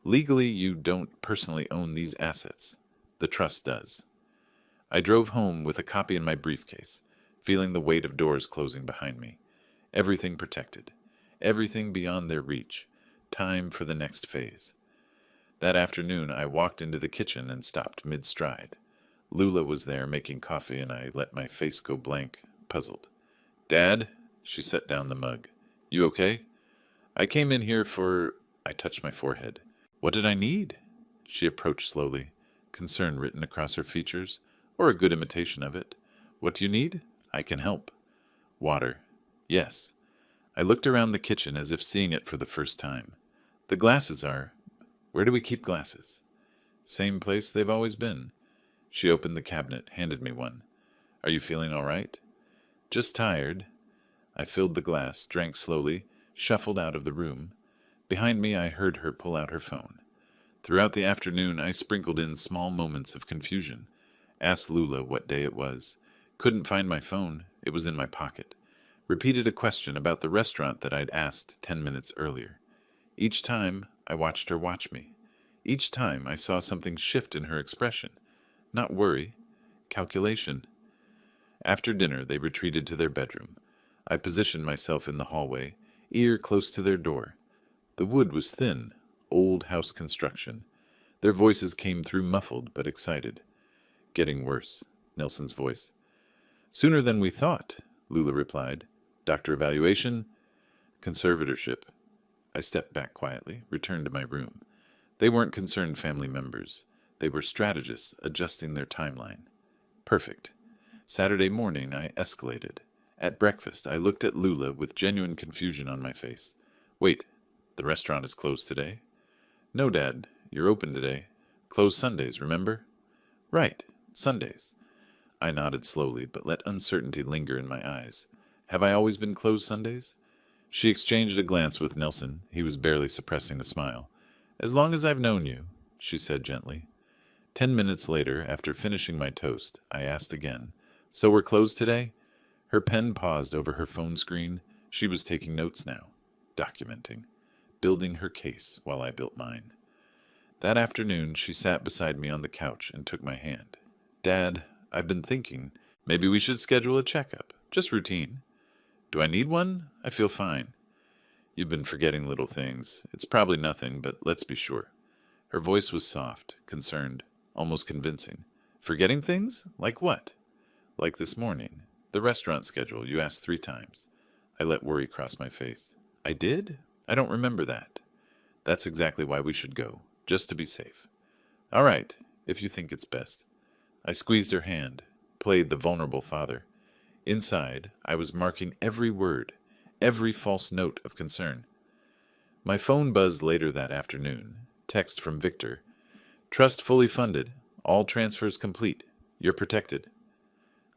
legally you don't personally own these assets. The trust does. I drove home with a copy in my briefcase, feeling the weight of doors closing behind me. Everything protected. Everything beyond their reach. Time for the next phase. That afternoon I walked into the kitchen and stopped mid-stride. Lula was there making coffee and I let my face go blank, puzzled. Dad? She set down the mug. You okay? I came in here for... I touched my forehead. What did I need? She approached slowly, concern written across her features, or a good imitation of it. What do you need? I can help. Water. Yes. I looked around the kitchen as if seeing it for the first time. The glasses are... Where do we keep glasses? Same place they've always been. She opened the cabinet, handed me one. Are you feeling all right? Just tired. I filled the glass, drank slowly, shuffled out of the room. Behind me I heard her pull out her phone. Throughout the afternoon I sprinkled in small moments of confusion. Asked Lula what day it was. Couldn't find my phone. It was in my pocket. Repeated a question about the restaurant that I'd asked 10 minutes earlier. Each time I watched her watch me. Each time I saw something shift in her expression. Not worry. Calculation. After dinner they retreated to their bedroom. I positioned myself in the hallway, ear close to their door. The wood was thin, old house construction. Their voices came through muffled but excited. Getting worse, Nelson's voice. Sooner than we thought, Lula replied. Doctor evaluation? Conservatorship. I stepped back quietly, returned to my room. They weren't concerned family members. They were strategists adjusting their timeline. Perfect. Saturday morning I escalated. At breakfast I looked at Lula with genuine confusion on my face. Wait, the restaurant is closed today? No, Dad, you're open today. Closed Sundays, remember? Right, Sundays. I nodded slowly, but let uncertainty linger in my eyes. Have I always been closed Sundays? She exchanged a glance with Nelson. He was barely suppressing a smile. As long as I've known you, she said gently. 10 minutes later, after finishing my toast, I asked again, So we're closed today? Her pen paused over her phone screen. She was taking notes now, documenting, building her case while I built mine. That afternoon, she sat beside me on the couch and took my hand. Dad, I've been thinking, maybe we should schedule a checkup, just routine. Do I need one? I feel fine. You've been forgetting little things. It's probably nothing, but let's be sure. Her voice was soft, concerned, almost convincing. Forgetting things? Like what? Like this morning. The restaurant schedule you asked 3 times. I let worry cross my face. I did? I don't remember that. That's exactly why we should go, just to be safe. All right, if you think it's best. I squeezed her hand, played the vulnerable father. Inside, I was marking every word, every false note of concern. My phone buzzed later that afternoon. Text from Victor. Trust fully funded. All transfers complete. You're protected.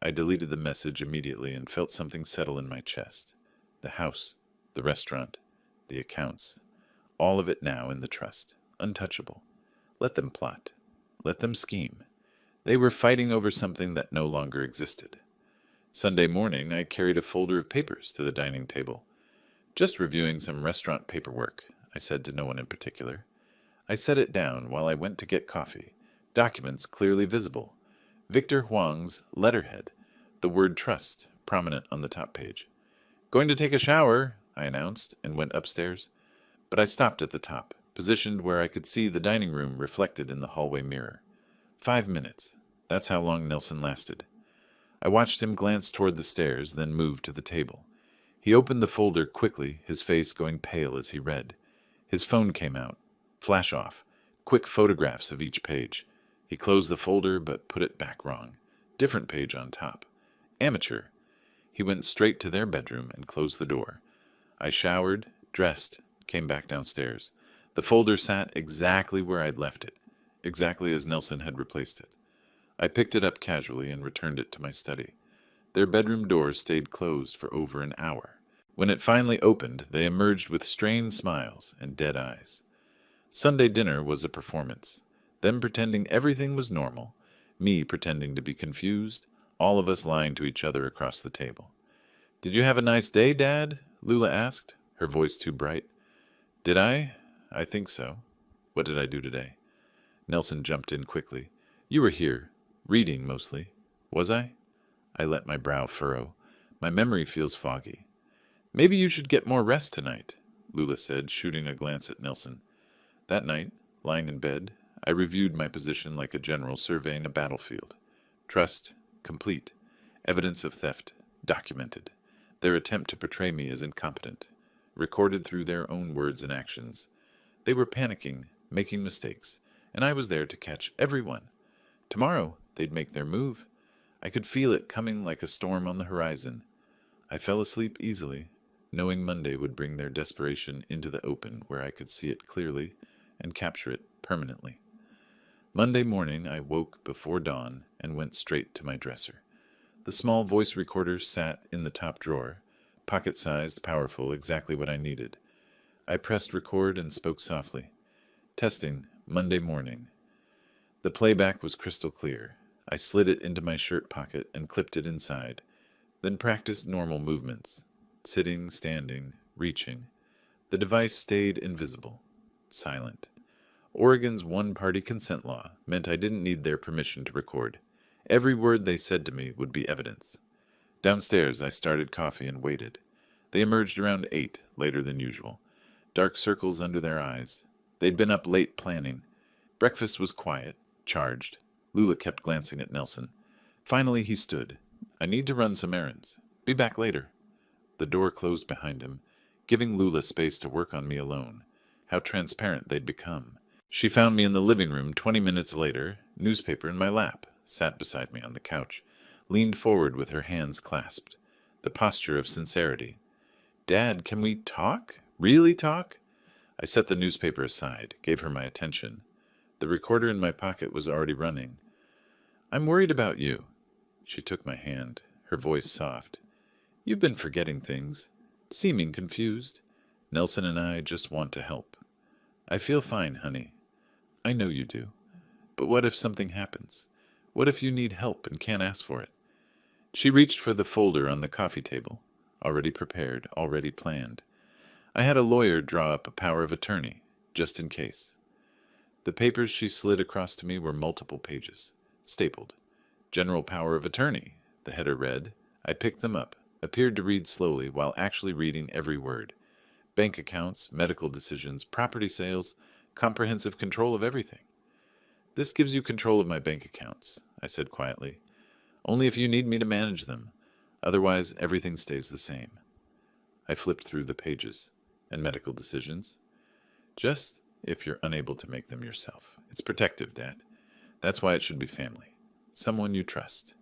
I deleted the message immediately and felt something settle in my chest. The house, the restaurant, the accounts. All of it now in the trust. Untouchable. Let them plot. Let them scheme. They were fighting over something that no longer existed. Sunday morning, I carried a folder of papers to the dining table. Just reviewing some restaurant paperwork, I said to no one in particular. I set it down while I went to get coffee. Documents clearly visible. Victor Huang's letterhead. The word trust, prominent on the top page. Going to take a shower, I announced, and went upstairs. But I stopped at the top, positioned where I could see the dining room reflected in the hallway mirror. 5 minutes. That's how long Nelson lasted. I watched him glance toward the stairs, then move to the table. He opened the folder quickly, his face going pale as he read. His phone came out. Flash off. Quick photographs of each page. He closed the folder, but put it back wrong. Different page on top. Amateur. He went straight to their bedroom and closed the door. I showered, dressed, came back downstairs. The folder sat exactly where I'd left it, exactly as Nelson had replaced it. I picked it up casually and returned it to my study. Their bedroom door stayed closed for over an hour. When it finally opened, they emerged with strained smiles and dead eyes. Sunday dinner was a performance. Them pretending everything was normal, me pretending to be confused, all of us lying to each other across the table. Did you have a nice day, Dad? Lula asked, her voice too bright. Did I? I think so. What did I do today? Nelson jumped in quickly. You were here, reading mostly. Was I? I let my brow furrow. My memory feels foggy. Maybe you should get more rest tonight, Lula said, shooting a glance at Nelson. That night, lying in bed, I reviewed my position like a general surveying a battlefield. Trust, complete. Evidence of theft, documented. Their attempt to portray me as incompetent, recorded through their own words and actions. They were panicking, making mistakes, and I was there to catch every one. Tomorrow, they'd make their move. I could feel it coming like a storm on the horizon. I fell asleep easily, knowing Monday would bring their desperation into the open where I could see it clearly and capture it permanently. Monday morning, I woke before dawn and went straight to my dresser. The small voice recorder sat in the top drawer, pocket-sized, powerful, exactly what I needed. I pressed record and spoke softly. Testing, Monday morning. The playback was crystal clear. I slid it into my shirt pocket and clipped it inside, then practiced normal movements. Sitting, standing, reaching. The device stayed invisible, silent. Oregon's one-party consent law meant I didn't need their permission to record. Every word they said to me would be evidence. Downstairs, I started coffee and waited. They emerged around 8, later than usual. Dark circles under their eyes. They'd been up late planning. Breakfast was quiet, charged. Lula kept glancing at Nelson. Finally, he stood. I need to run some errands. Be back later. The door closed behind him, giving Lula space to work on me alone. How transparent they'd become. She found me in the living room 20 minutes later, newspaper in my lap, sat beside me on the couch, leaned forward with her hands clasped, the posture of sincerity. Dad, can we talk? Really talk? I set the newspaper aside, gave her my attention. The recorder in my pocket was already running. I'm worried about you. She took my hand, her voice soft. You've been forgetting things, seeming confused. Nelson and I just want to help. I feel fine, honey. I know you do. But what if something happens? What if you need help and can't ask for it? She reached for the folder on the coffee table, already prepared, already planned. I had a lawyer draw up a power of attorney, just in case. The papers she slid across to me were multiple pages, stapled. General power of attorney, the header read. I picked them up, appeared to read slowly while actually reading every word. Bank accounts, medical decisions, property sales, comprehensive control of everything. This gives you control of my bank accounts, I said quietly. Only if you need me to manage them. Otherwise, everything stays the same. I flipped through the pages. And medical decisions? Just if you're unable to make them yourself. It's protective, Dad. That's why it should be family. Someone you trust.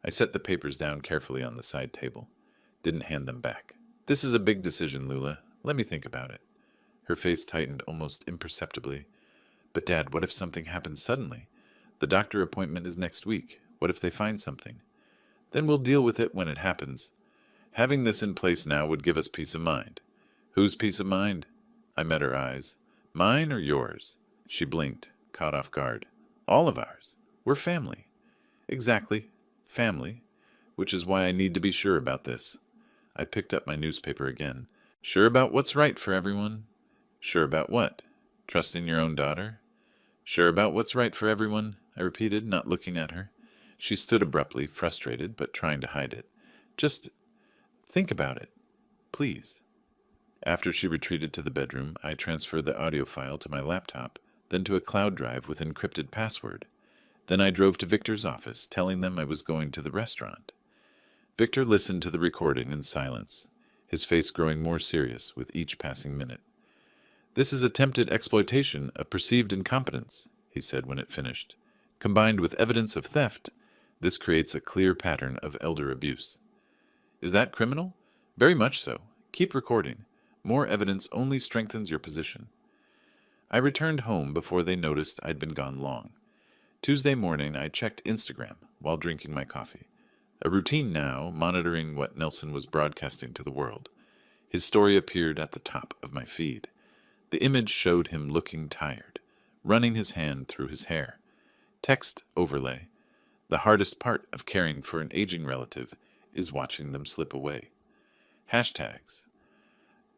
I set the papers down carefully on the side table. Didn't hand them back. This is a big decision, Lula. Let me think about it. Her face tightened almost imperceptibly. But Dad, what if something happens suddenly? The doctor appointment is next week. What if they find something? Then we'll deal with it when it happens. Having this in place now would give us peace of mind. Whose peace of mind? I met her eyes. Mine or yours? She blinked, caught off guard. All of ours. We're family. Exactly. Family. Which is why I need to be sure about this. I picked up my newspaper again. Sure about what's right for everyone? Sure about what? Trusting your own daughter? Sure about what's right for everyone? I repeated, not looking at her. She stood abruptly, frustrated, but trying to hide it. Just think about it. Please. After she retreated to the bedroom, I transferred the audio file to my laptop, then to a cloud drive with encrypted password. Then I drove to Victor's office, telling them I was going to the restaurant. Victor listened to the recording in silence, his face growing more serious with each passing minute. This is attempted exploitation of perceived incompetence, he said when it finished. Combined with evidence of theft, this creates a clear pattern of elder abuse. Is that criminal? Very much so. Keep recording. More evidence only strengthens your position. I returned home before they noticed I'd been gone long. Tuesday morning, I checked Instagram while drinking my coffee. A routine now, monitoring what Nelson was broadcasting to the world. His story appeared at the top of my feed. The image showed him looking tired, running his hand through his hair. Text overlay. The hardest part of caring for an aging relative is watching them slip away. Hashtags.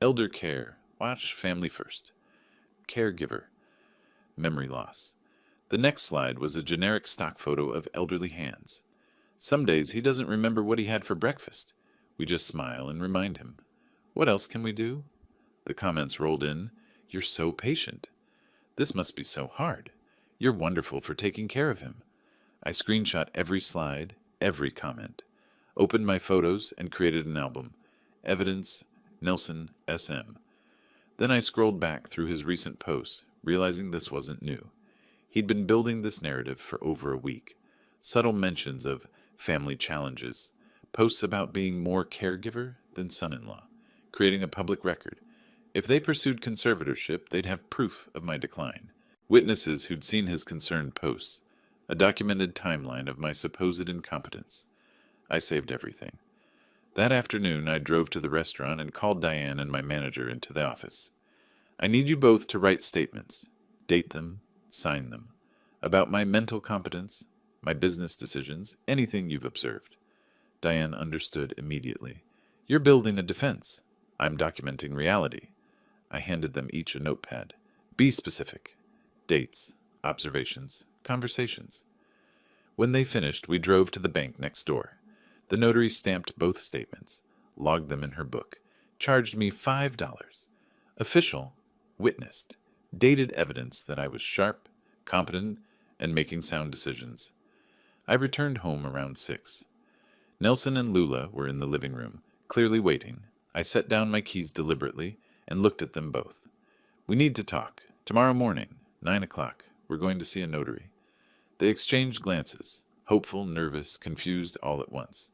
Elder care. Watch family first. Caregiver. Memory loss. The next slide was a generic stock photo of elderly hands. Some days he doesn't remember what he had for breakfast. We just smile and remind him. What else can we do? The comments rolled in. You're so patient. This must be so hard. You're wonderful for taking care of him. I screenshot every slide, every comment, opened my photos, and created an album. Evidence, Nelson, SM. Then I scrolled back through his recent posts, realizing this wasn't new. He'd been building this narrative for over a week. Subtle mentions of family challenges, posts about being more caregiver than son-in-law, creating a public record. If they pursued conservatorship, they'd have proof of my decline. Witnesses who'd seen his concerned posts, a documented timeline of my supposed incompetence. I saved everything. That afternoon, I drove to the restaurant and called Diane and my manager into the office. I need you both to write statements, date them, sign them, about my mental competence, my business decisions, anything you've observed. Diane understood immediately. You're building a defense. I'm documenting reality. I handed them each a notepad. Be specific. Dates, observations, conversations. When they finished, we drove to the bank next door. The notary stamped both statements, logged them in her book, charged me $5. Official, witnessed, dated evidence that I was sharp, competent, and making sound decisions. I returned home around 6. Nelson and Lula were in the living room, clearly waiting. I set down my keys deliberately and looked at them both. We need to talk. Tomorrow morning, 9 o'clock, we're going to see a notary. They exchanged glances, hopeful, nervous, confused all at once.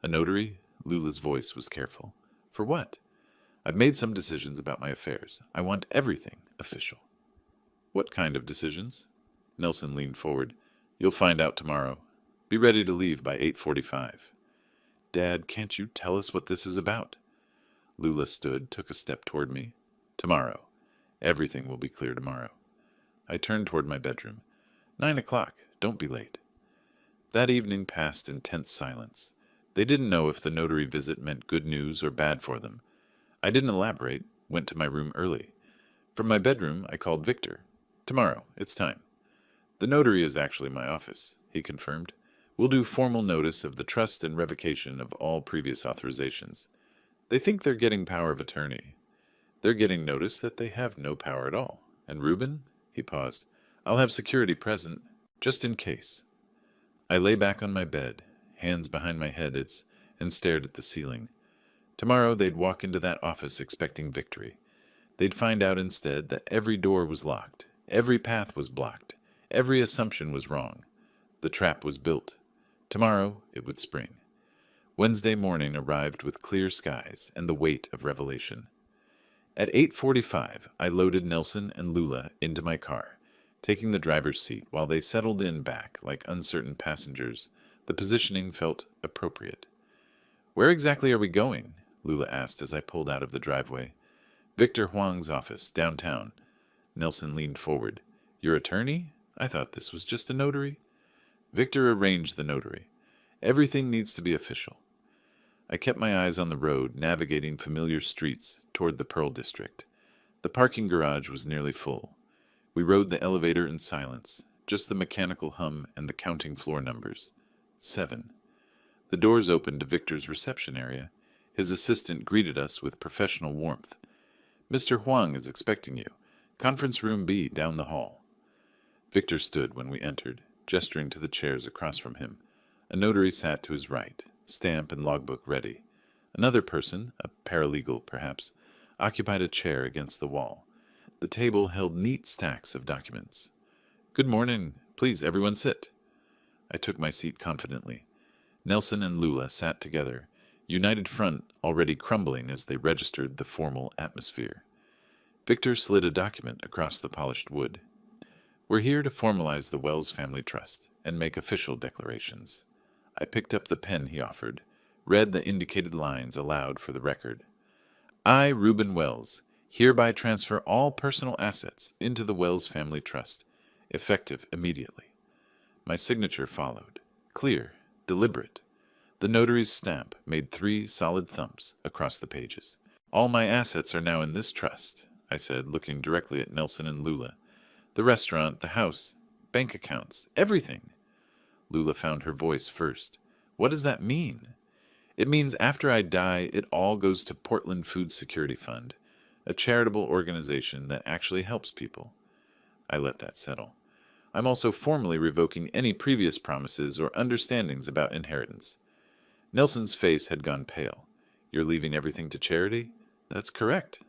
A notary? Lula's voice was careful. For what? I've made some decisions about my affairs. I want everything official. What kind of decisions? Nelson leaned forward. You'll find out tomorrow. Be ready to leave by 8:45. Dad, can't you tell us what this is about? Lula stood, took a step toward me. Tomorrow. Everything will be clear tomorrow. I turned toward my bedroom. 9 o'clock. Don't be late. That evening passed in tense silence. They didn't know if the notary visit meant good news or bad for them. I didn't elaborate, went to my room early. From my bedroom, I called Victor. Tomorrow. It's time. The notary is actually my office, he confirmed. We'll do formal notice of the trust and revocation of all previous authorizations. They think they're getting power of attorney. They're getting notice that they have no power at all. And Reuben? He paused. I'll have security present, just in case. I lay back on my bed, hands behind my head, and stared at the ceiling. Tomorrow they'd walk into that office expecting victory. They'd find out instead that every door was locked, every path was blocked, every assumption was wrong. The trap was built. Tomorrow it would spring. Wednesday morning arrived with clear skies and the weight of revelation. At 8:45, I loaded Nelson and Lula into my car, taking the driver's seat while they settled in back like uncertain passengers. The positioning felt appropriate. Where exactly are we going? Lula asked as I pulled out of the driveway. Victor Huang's office, downtown. Nelson leaned forward. Your attorney? I thought this was just a notary. Victor arranged the notary. Everything needs to be official. I kept my eyes on the road, navigating familiar streets toward the Pearl District. The parking garage was nearly full. We rode the elevator in silence, just the mechanical hum and the counting floor numbers. 7. The doors opened to Victor's reception area. His assistant greeted us with professional warmth. Mr. Huang is expecting you. Conference room B down the hall. Victor stood when we entered, gesturing to the chairs across from him. A notary sat to his right, stamp and logbook ready. Another person, a paralegal perhaps, occupied a chair against the wall. The table held neat stacks of documents. Good morning. Please, everyone sit. I took my seat confidently. Nelson and Lula sat together, united front already crumbling as they registered the formal atmosphere. Victor slid a document across the polished wood. We're here to formalize the Wells Family Trust and make official declarations. I picked up the pen he offered, read the indicated lines aloud for the record. I, Reuben Wells, hereby transfer all personal assets into the Wells Family Trust, effective immediately. My signature followed, clear, deliberate. The notary's stamp made 3 solid thumps across the pages. All my assets are now in this trust, I said, looking directly at Nelson and Lula. The restaurant, the house, bank accounts, everything. Lula found her voice first. What does that mean? It means after I die, it all goes to Portland Food Security Fund, a charitable organization that actually helps people. I let that settle. I'm also formally revoking any previous promises or understandings about inheritance. Nelson's face had gone pale. You're leaving everything to charity? That's correct.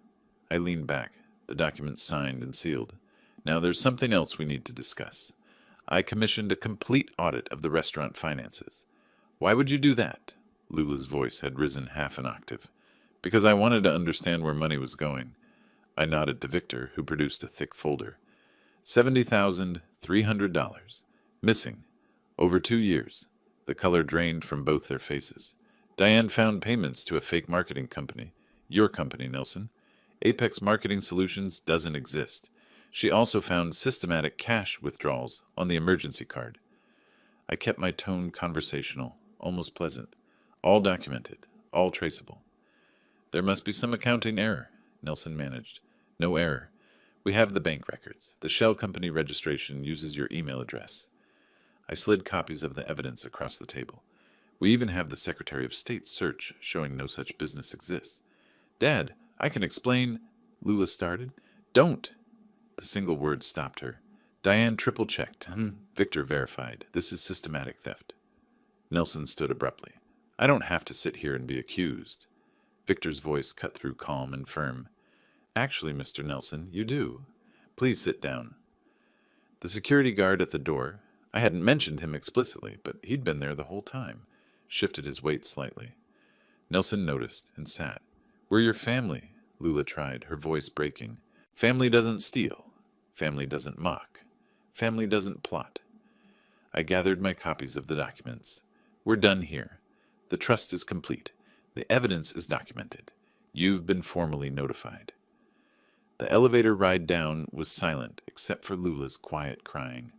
I leaned back, the document signed and sealed. Now there's something else we need to discuss. I commissioned a complete audit of the restaurant finances. Why would you do that? Lula's voice had risen half an octave. Because I wanted to understand where money was going. I nodded to Victor, who produced a thick folder. $70,300. Missing. Over 2 years. The color drained from both their faces. Diane found payments to a fake marketing company. Your company, Nelson. Apex Marketing Solutions doesn't exist. She also found systematic cash withdrawals on the emergency card. I kept my tone conversational, almost pleasant. All documented, all traceable. There must be some accounting error, Nelson managed. No error. We have the bank records. The shell company registration uses your email address. I slid copies of the evidence across the table. We even have the Secretary of State's search showing no such business exists. Dad, I can explain, Lula started. Don't. The single word stopped her. Diane triple-checked. Victor verified. This is systematic theft. Nelson stood abruptly. I don't have to sit here and be accused. Victor's voice cut through calm and firm. Actually, Mr. Nelson, you do. Please sit down. The security guard at the door, I hadn't mentioned him explicitly, but he'd been there the whole time, shifted his weight slightly. Nelson noticed and sat. We're your family, Lula tried, her voice breaking. Family doesn't steal. Family doesn't mock. Family doesn't plot. I gathered my copies of the documents. We're done here. The trust is complete. The evidence is documented. You've been formally notified. The elevator ride down was silent except for Lula's quiet crying.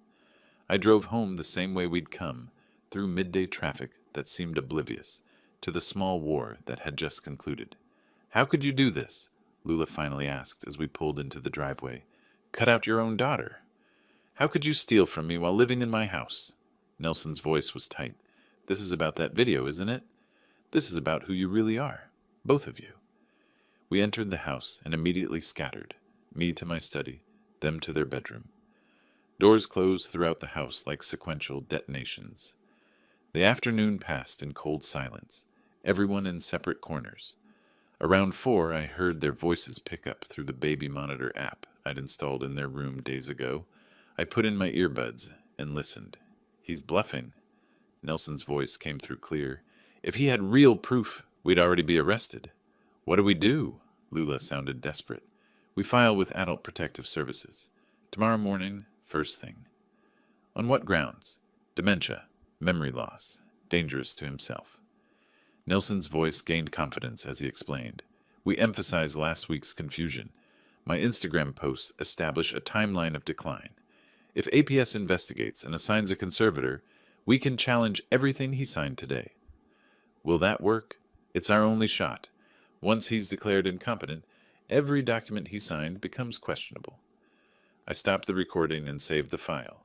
I drove home the same way we'd come, through midday traffic that seemed oblivious, to the small war that had just concluded. How could you do this? Lula finally asked as we pulled into the driveway. Cut out your own daughter. How could you steal from me while living in my house? Nelson's voice was tight. This is about that video, isn't it? This is about who you really are, both of you. We entered the house and immediately scattered, me to my study, them to their bedroom. Doors closed throughout the house like sequential detonations. The afternoon passed in cold silence, everyone in separate corners. Around 4, I heard their voices pick up through the baby monitor app I'd installed in their room days ago. I put in my earbuds and listened. He's bluffing. Nelson's voice came through clear. If he had real proof, we'd already be arrested. What do we do? Lula sounded desperate. We file with Adult Protective Services. Tomorrow morning, first thing. On what grounds? Dementia, memory loss, dangerous to himself. Nelson's voice gained confidence as he explained. We emphasize last week's confusion. My Instagram posts establish a timeline of decline. If APS investigates and assigns a conservator, we can challenge everything he signed today. Will that work? It's our only shot. Once he's declared incompetent, every document he signed becomes questionable. I stopped the recording and saved the file.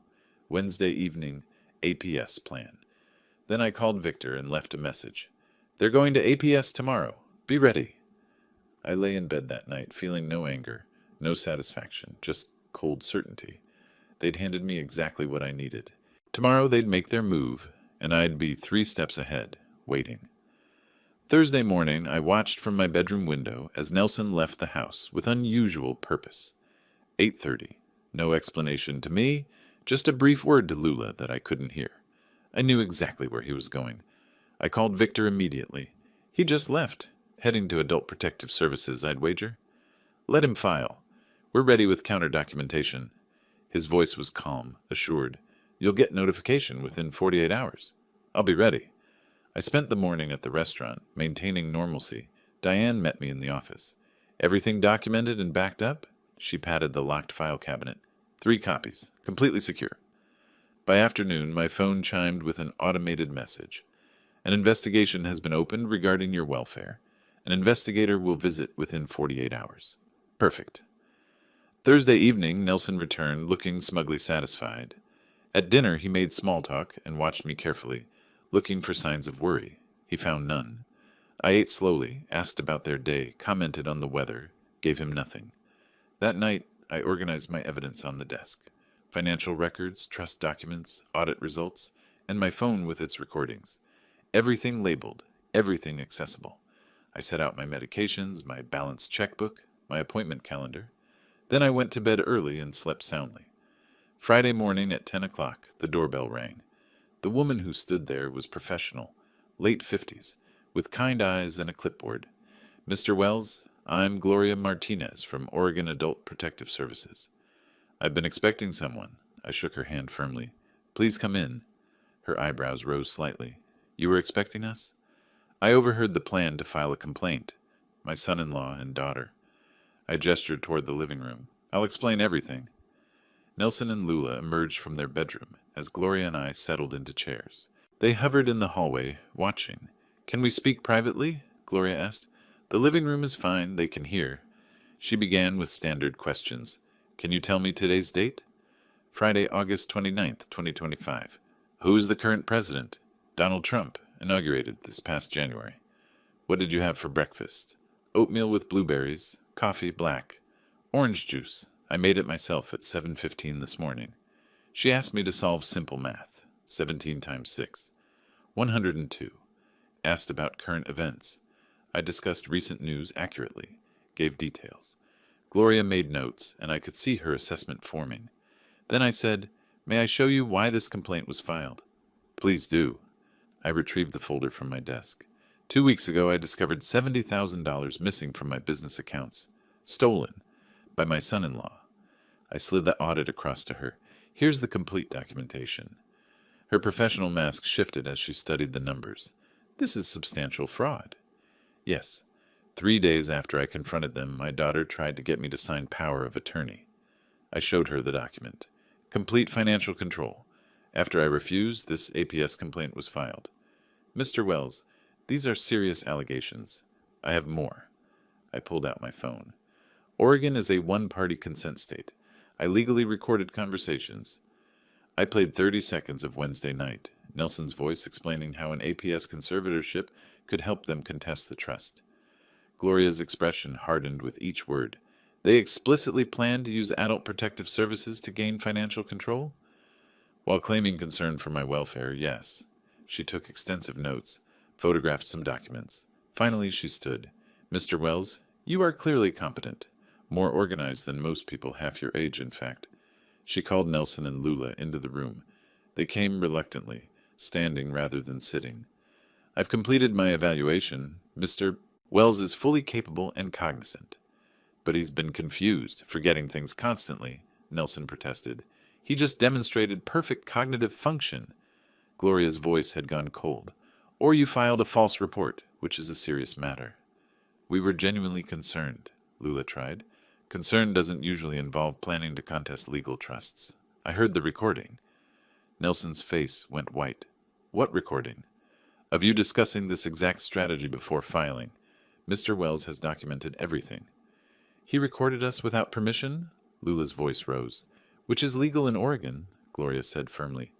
Wednesday evening, APS plan. Then I called Victor and left a message. They're going to APS tomorrow. Be ready. I lay in bed that night, feeling no anger, no satisfaction, just cold certainty. They'd handed me exactly what I needed. Tomorrow they'd make their move, and I'd be 3 steps ahead, waiting. Thursday morning, I watched from my bedroom window as Nelson left the house with unusual purpose. 8:30. No explanation to me, just a brief word to Lula that I couldn't hear. I knew exactly where he was going. I called Victor immediately. He just left, heading to Adult Protective Services, I'd wager. Let him file. We're ready with counter-documentation. His voice was calm, assured. You'll get notification within 48 hours. I'll be ready. I spent the morning at the restaurant, maintaining normalcy. Diane met me in the office. Everything documented and backed up? She patted the locked file cabinet. 3 copies, completely secure. By afternoon, my phone chimed with an automated message. An investigation has been opened regarding your welfare. An investigator will visit within 48 hours. Perfect. Thursday evening, Nelson returned, looking smugly satisfied. At dinner, he made small talk and watched me carefully, looking for signs of worry. He found none. I ate slowly, asked about their day, commented on the weather, gave him nothing. That night, I organized my evidence on the desk. Financial records, trust documents, audit results, and my phone with its recordings. Everything labeled, everything accessible. I set out my medications, my balance checkbook, my appointment calendar. Then I went to bed early and slept soundly. Friday morning at 10 o'clock, the doorbell rang. The woman who stood there was professional, late 50s, with kind eyes and a clipboard. Mr. Wells, I'm Gloria Martinez from Oregon Adult Protective Services. I've been expecting someone. I shook her hand firmly. Please come in. Her eyebrows rose slightly. You were expecting us? I overheard the plan to file a complaint. My son-in-law and daughter. I gestured toward the living room. I'll explain everything. Nelson and Lula emerged from their bedroom as Gloria and I settled into chairs. They hovered in the hallway, watching. Can we speak privately? Gloria asked. The living room is fine, they can hear. She began with standard questions. Can you tell me today's date? Friday, August 29th, 2025. Who is the current president? Donald Trump, inaugurated this past January. What did you have for breakfast? Oatmeal with blueberries, coffee black, orange juice. I made it myself at 7:15 this morning. She asked me to solve simple math. 17 times 6. 102. Asked about current events. I discussed recent news accurately, gave details. Gloria made notes, and I could see her assessment forming. Then I said, May I show you why this complaint was filed? Please do. I retrieved the folder from my desk. 2 weeks ago, I discovered $70,000 missing from my business accounts. Stolen. By my son-in-law. I slid the audit across to her. Here's the complete documentation. Her professional mask shifted as she studied the numbers. This is substantial fraud. Yes. 3 days after I confronted them, my daughter tried to get me to sign power of attorney. I showed her the document. Complete financial control. After I refused, this APS complaint was filed. Mr. Wells, these are serious allegations. I have more. I pulled out my phone. Oregon is a one-party consent state. I legally recorded conversations. I played 30 seconds of Wednesday night, Nelson's voice explaining how an APS conservatorship could help them contest the trust. Gloria's expression hardened with each word. They explicitly planned to use adult protective services to gain financial control? While claiming concern for my welfare, yes. She took extensive notes, photographed some documents. Finally, she stood. Mr. Wells, you are clearly competent. More organized than most people half your age, in fact. She called Nelson and Lula into the room. They came reluctantly, standing rather than sitting. I've completed my evaluation. Mr. Wells is fully capable and cognizant. But he's been confused, forgetting things constantly, Nelson protested. He just demonstrated perfect cognitive function. Gloria's voice had gone cold. Or you filed a false report, which is a serious matter. We were genuinely concerned, Lula tried. Concern doesn't usually involve planning to contest legal trusts. I heard the recording. Nelson's face went white. What recording? Of you discussing this exact strategy before filing. Mr. Wells has documented everything. He recorded us without permission? Lula's voice rose. Which is legal in Oregon, Gloria said firmly.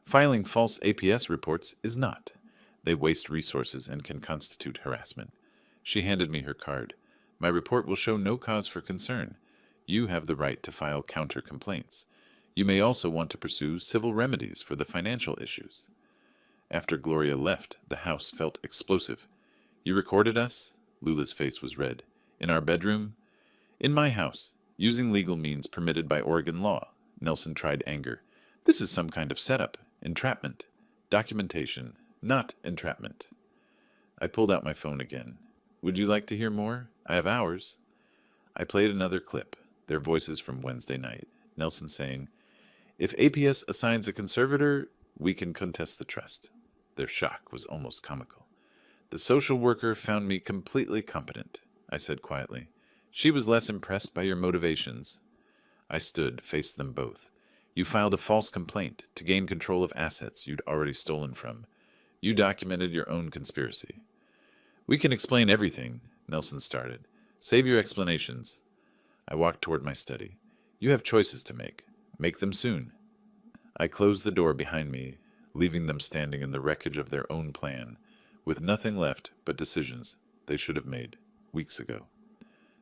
Filing false APS reports is not. They waste resources and can constitute harassment. She handed me her card. My report will show no cause for concern. You have the right to file counter-complaints. You may also want to pursue civil remedies for the financial issues. After Gloria left, the house felt explosive. You recorded us? Lula's face was red. In our bedroom? In my house, using legal means permitted by Oregon law. Nelson tried anger. This is some kind of setup. Entrapment. Documentation. Not entrapment. I pulled out my phone again. Would you like to hear more? I have hours. I played another clip, their voices from Wednesday night. Nelson saying, if APS assigns a conservator, we can contest the trust. Their shock was almost comical. The social worker found me completely competent, I said quietly. She was less impressed by your motivations. I stood, faced them both. You filed a false complaint to gain control of assets you'd already stolen from. You documented your own conspiracy. We can explain everything, Nelson started. Save your explanations. I walked toward my study. You have choices to make. Make them soon. I closed the door behind me, leaving them standing in the wreckage of their own plan, with nothing left but decisions they should have made weeks ago.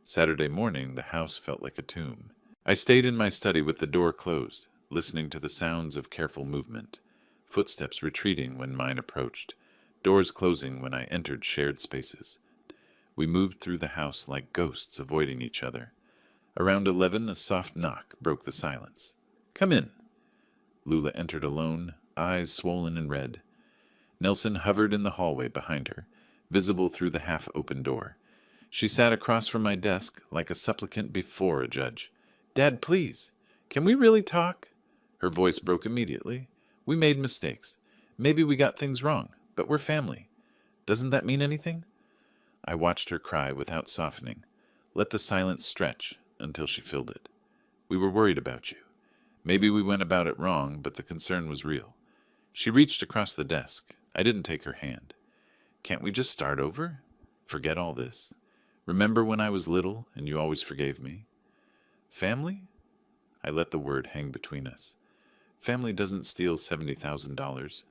Saturday morning, the house felt like a tomb. I stayed in my study with the door closed, listening to the sounds of careful movement, footsteps retreating when mine approached, doors closing when I entered shared spaces. We moved through the house like ghosts avoiding each other. Around 11, a soft knock broke the silence. Come in. Lula entered alone, eyes swollen and red. Nelson hovered in the hallway behind her, visible through the half-open door. She sat across from my desk like a supplicant before a judge. Dad, please, can we really talk? Her voice broke immediately. We made mistakes. Maybe we got things wrong, but we're family. Doesn't that mean anything? I watched her cry without softening. Let the silence stretch until she filled it. We were worried about you. Maybe we went about it wrong, but the concern was real. She reached across the desk. I didn't take her hand. Can't we just start over? Forget all this. Remember when I was little and you always forgave me? Family? I let the word hang between us. Family doesn't steal $70,000.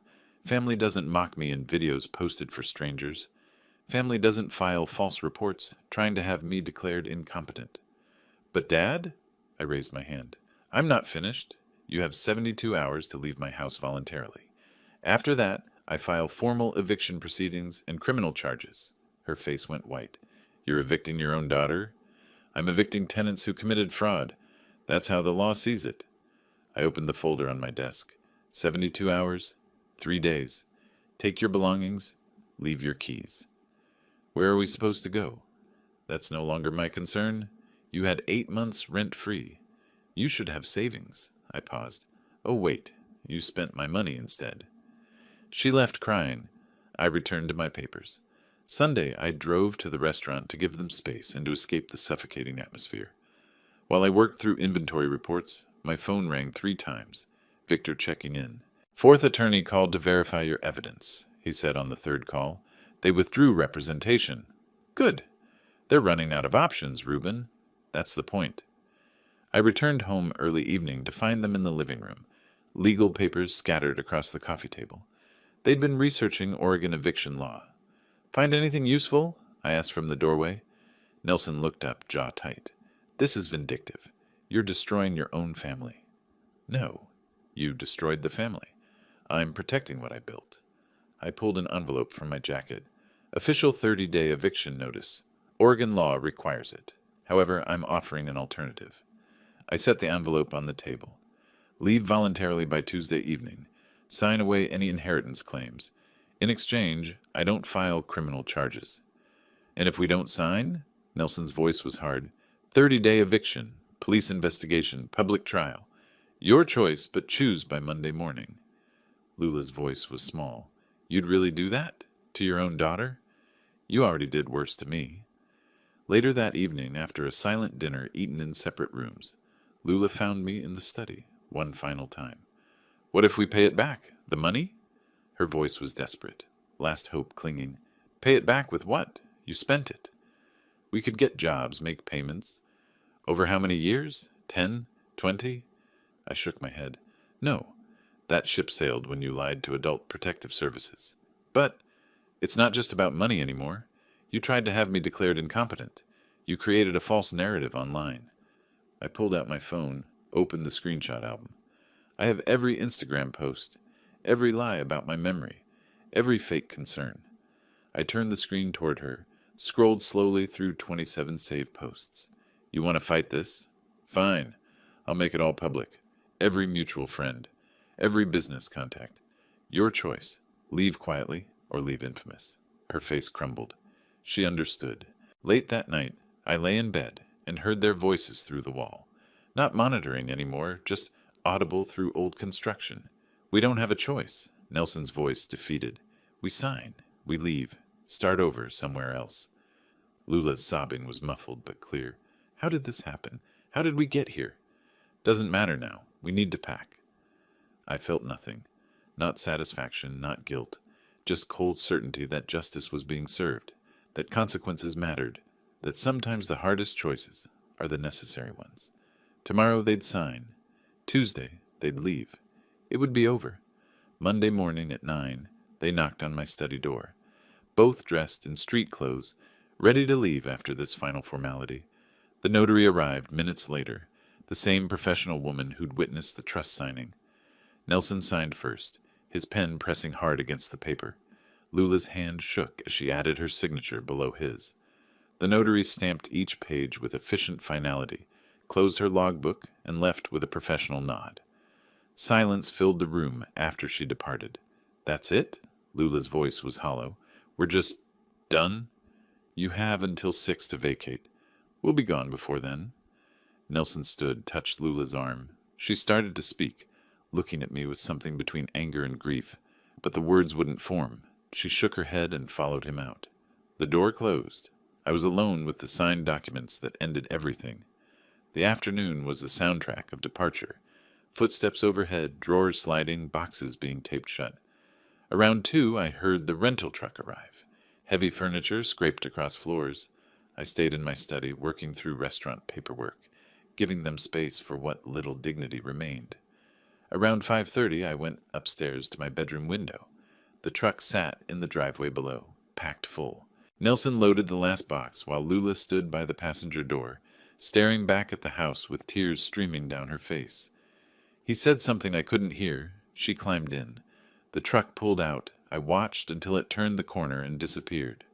Family doesn't mock me in videos posted for strangers. Family doesn't file false reports trying to have me declared incompetent. But Dad? I raised my hand. I'm not finished. You have 72 hours to leave my house voluntarily. After that, I file formal eviction proceedings and criminal charges. Her face went white. You're evicting your own daughter? I'm evicting tenants who committed fraud. That's how the law sees it. I opened the folder on my desk. 72 hours, 3 days. Take your belongings, leave your keys. Where are we supposed to go? That's no longer my concern. You had 8 months rent-free. You should have savings. I paused. Oh, wait. You spent my money instead. She left crying. I returned to my papers. Sunday, I drove to the restaurant to give them space and to escape the suffocating atmosphere. While I worked through inventory reports, my phone rang 3 times. Victor checking in. Fourth attorney called to verify your evidence, he said on the 3rd call. They withdrew representation. Good. They're running out of options, Reuben. That's the point. I returned home early evening to find them in the living room, legal papers scattered across the coffee table. They'd been researching Oregon eviction law. Find anything useful? I asked from the doorway. Nelson looked up, jaw tight. This is vindictive. You're destroying your own family. No, you destroyed the family. I'm protecting what I built. I pulled an envelope from my jacket. Official 30-day eviction notice. Oregon law requires it. However, I'm offering an alternative. I set the envelope on the table. Leave voluntarily by Tuesday evening. Sign away any inheritance claims. In exchange, I don't file criminal charges. And if we don't sign, Nelson's voice was hard, 30-day eviction, police investigation, public trial. Your choice, but choose by Monday morning. Lula's voice was small. You'd really do that? To your own daughter? You already did worse to me. Later that evening, after a silent dinner eaten in separate rooms, Lula found me in the study, one final time. What if we pay it back? The money? Her voice was desperate, last hope clinging. Pay it back with what? You spent it. We could get jobs, make payments. Over how many years? 10? 20? I shook my head. No, that ship sailed when you lied to Adult Protective Services. But it's not just about money anymore. You tried to have me declared incompetent. You created a false narrative online. I pulled out my phone, opened the screenshot album. I have every Instagram post, every lie about my memory, every fake concern. I turned the screen toward her, scrolled slowly through 27 saved posts. You want to fight this? Fine. I'll make it all public. Every mutual friend, every business contact. Your choice. Leave quietly or leave infamous. Her face crumbled. She understood. Late that night, I lay in bed and heard their voices through the wall. Not monitoring anymore, just audible through old construction. We don't have a choice. Nelson's voice defeated. We sign. We leave. Start over somewhere else. Lula's sobbing was muffled but clear. How did this happen? How did we get here? Doesn't matter now. We need to pack. I felt nothing. Not satisfaction, not guilt. Just cold certainty that justice was being served, that consequences mattered, that sometimes the hardest choices are the necessary ones. Tomorrow they'd sign. Tuesday they'd leave. It would be over. Monday morning at 9, they knocked on my study door. Both dressed in street clothes, ready to leave after this final formality. The notary arrived minutes later, the same professional woman who'd witnessed the trust signing. Nelson signed first, his pen pressing hard against the paper. Lula's hand shook as she added her signature below his. The notary stamped each page with efficient finality, closed her logbook, and left with a professional nod. Silence filled the room after she departed. That's it? Lula's voice was hollow. We're just done? You have until 6 to vacate. We'll be gone before then. Nelson stood, touched Lula's arm. She started to speak, looking at me with something between anger and grief, but the words wouldn't form. She shook her head and followed him out. The door closed. I was alone with the signed documents that ended everything. The afternoon was the soundtrack of departure. Footsteps overhead, drawers sliding, boxes being taped shut. Around 2, I heard the rental truck arrive. Heavy furniture scraped across floors. I stayed in my study, working through restaurant paperwork, giving them space for what little dignity remained. Around 5:30, I went upstairs to my bedroom window. The truck sat in the driveway below, packed full. Nelson loaded the last box while Lula stood by the passenger door, staring back at the house with tears streaming down her face. He said something I couldn't hear. She climbed in. The truck pulled out. I watched until it turned the corner and disappeared.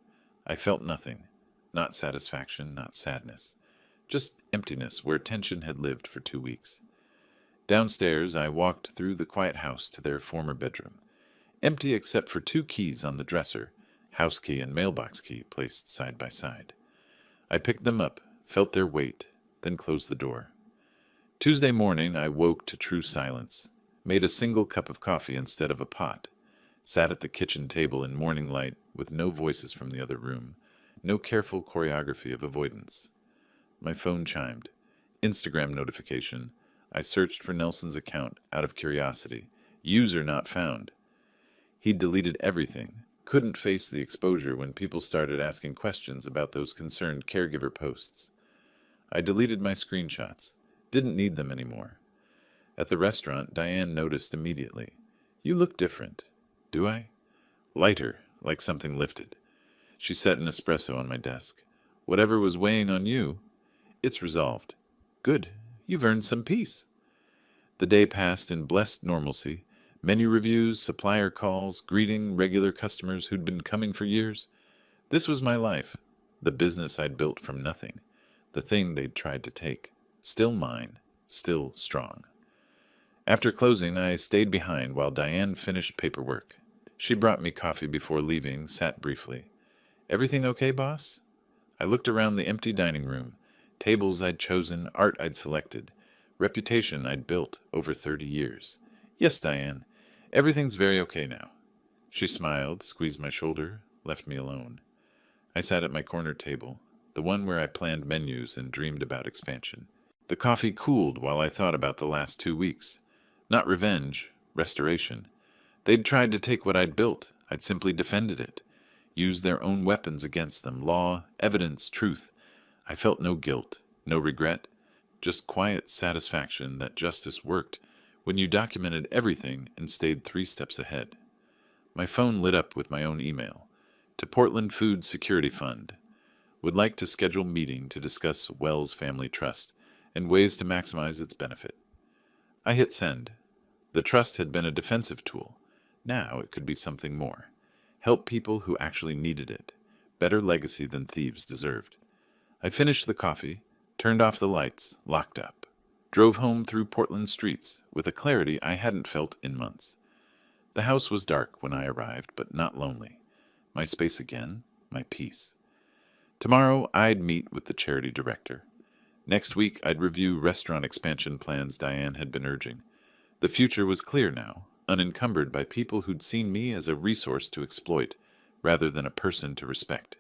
I felt nothing. Not satisfaction, not sadness. Just emptiness where tension had lived for 2 weeks. Downstairs, I walked through the quiet house to their former bedroom. Empty except for 2 keys on the dresser, house key and mailbox key placed side by side. I picked them up, felt their weight, then closed the door. Tuesday morning, I woke to true silence, made a single cup of coffee instead of a pot, sat at the kitchen table in morning light with no voices from the other room, no careful choreography of avoidance. My phone chimed. Instagram notification. I searched for Nelson's account out of curiosity. User not found. He'd deleted everything. Couldn't face the exposure when people started asking questions about those concerned caregiver posts. I deleted my screenshots. Didn't need them anymore. At the restaurant, Diane noticed immediately. You look different. Do I? Lighter, like something lifted. She set an espresso on my desk. Whatever was weighing on you, it's resolved. Good. You've earned some peace. The day passed in blessed normalcy. Menu reviews, supplier calls, greeting regular customers who'd been coming for years. This was my life. The business I'd built from nothing. The thing they'd tried to take. Still mine. Still strong. After closing, I stayed behind while Diane finished paperwork. She brought me coffee before leaving, sat briefly. Everything okay, boss? I looked around the empty dining room. Tables I'd chosen, art I'd selected, reputation I'd built over 30 years. Yes, Diane, everything's very okay now. She smiled, squeezed my shoulder, left me alone. I sat at my corner table, the one where I planned menus and dreamed about expansion. The coffee cooled while I thought about the last 2 weeks. Not revenge, restoration. They'd tried to take what I'd built. I'd simply defended it. Used their own weapons against them, law, evidence, truth. I felt no guilt, no regret, just quiet satisfaction that justice worked when you documented everything and stayed 3 steps ahead. My phone lit up with my own email. To Portland Food Security Fund. Would like to schedule meeting to discuss Wells Family Trust and ways to maximize its benefit. I hit send. The trust had been a defensive tool. Now it could be something more. Help people who actually needed it. Better legacy than thieves deserved. I finished the coffee, turned off the lights, locked up. Drove home through Portland streets with a clarity I hadn't felt in months. The house was dark when I arrived, but not lonely. My space again, my peace. Tomorrow I'd meet with the charity director. Next week I'd review restaurant expansion plans Diane had been urging. The future was clear now, unencumbered by people who'd seen me as a resource to exploit, rather than a person to respect.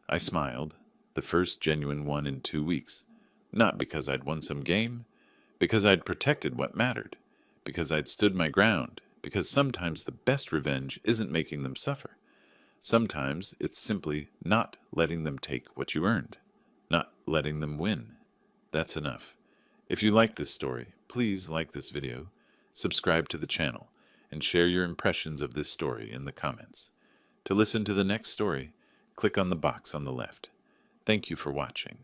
I smiled, the first genuine one in 2 weeks. Not because I'd won some game, because I'd protected what mattered, because I'd stood my ground, because sometimes the best revenge isn't making them suffer. Sometimes it's simply not letting them take what you earned, not letting them win. That's enough. If you like this story, please like this video, subscribe to the channel, and share your impressions of this story in the comments. To listen to the next story, click on the box on the left. Thank you for watching.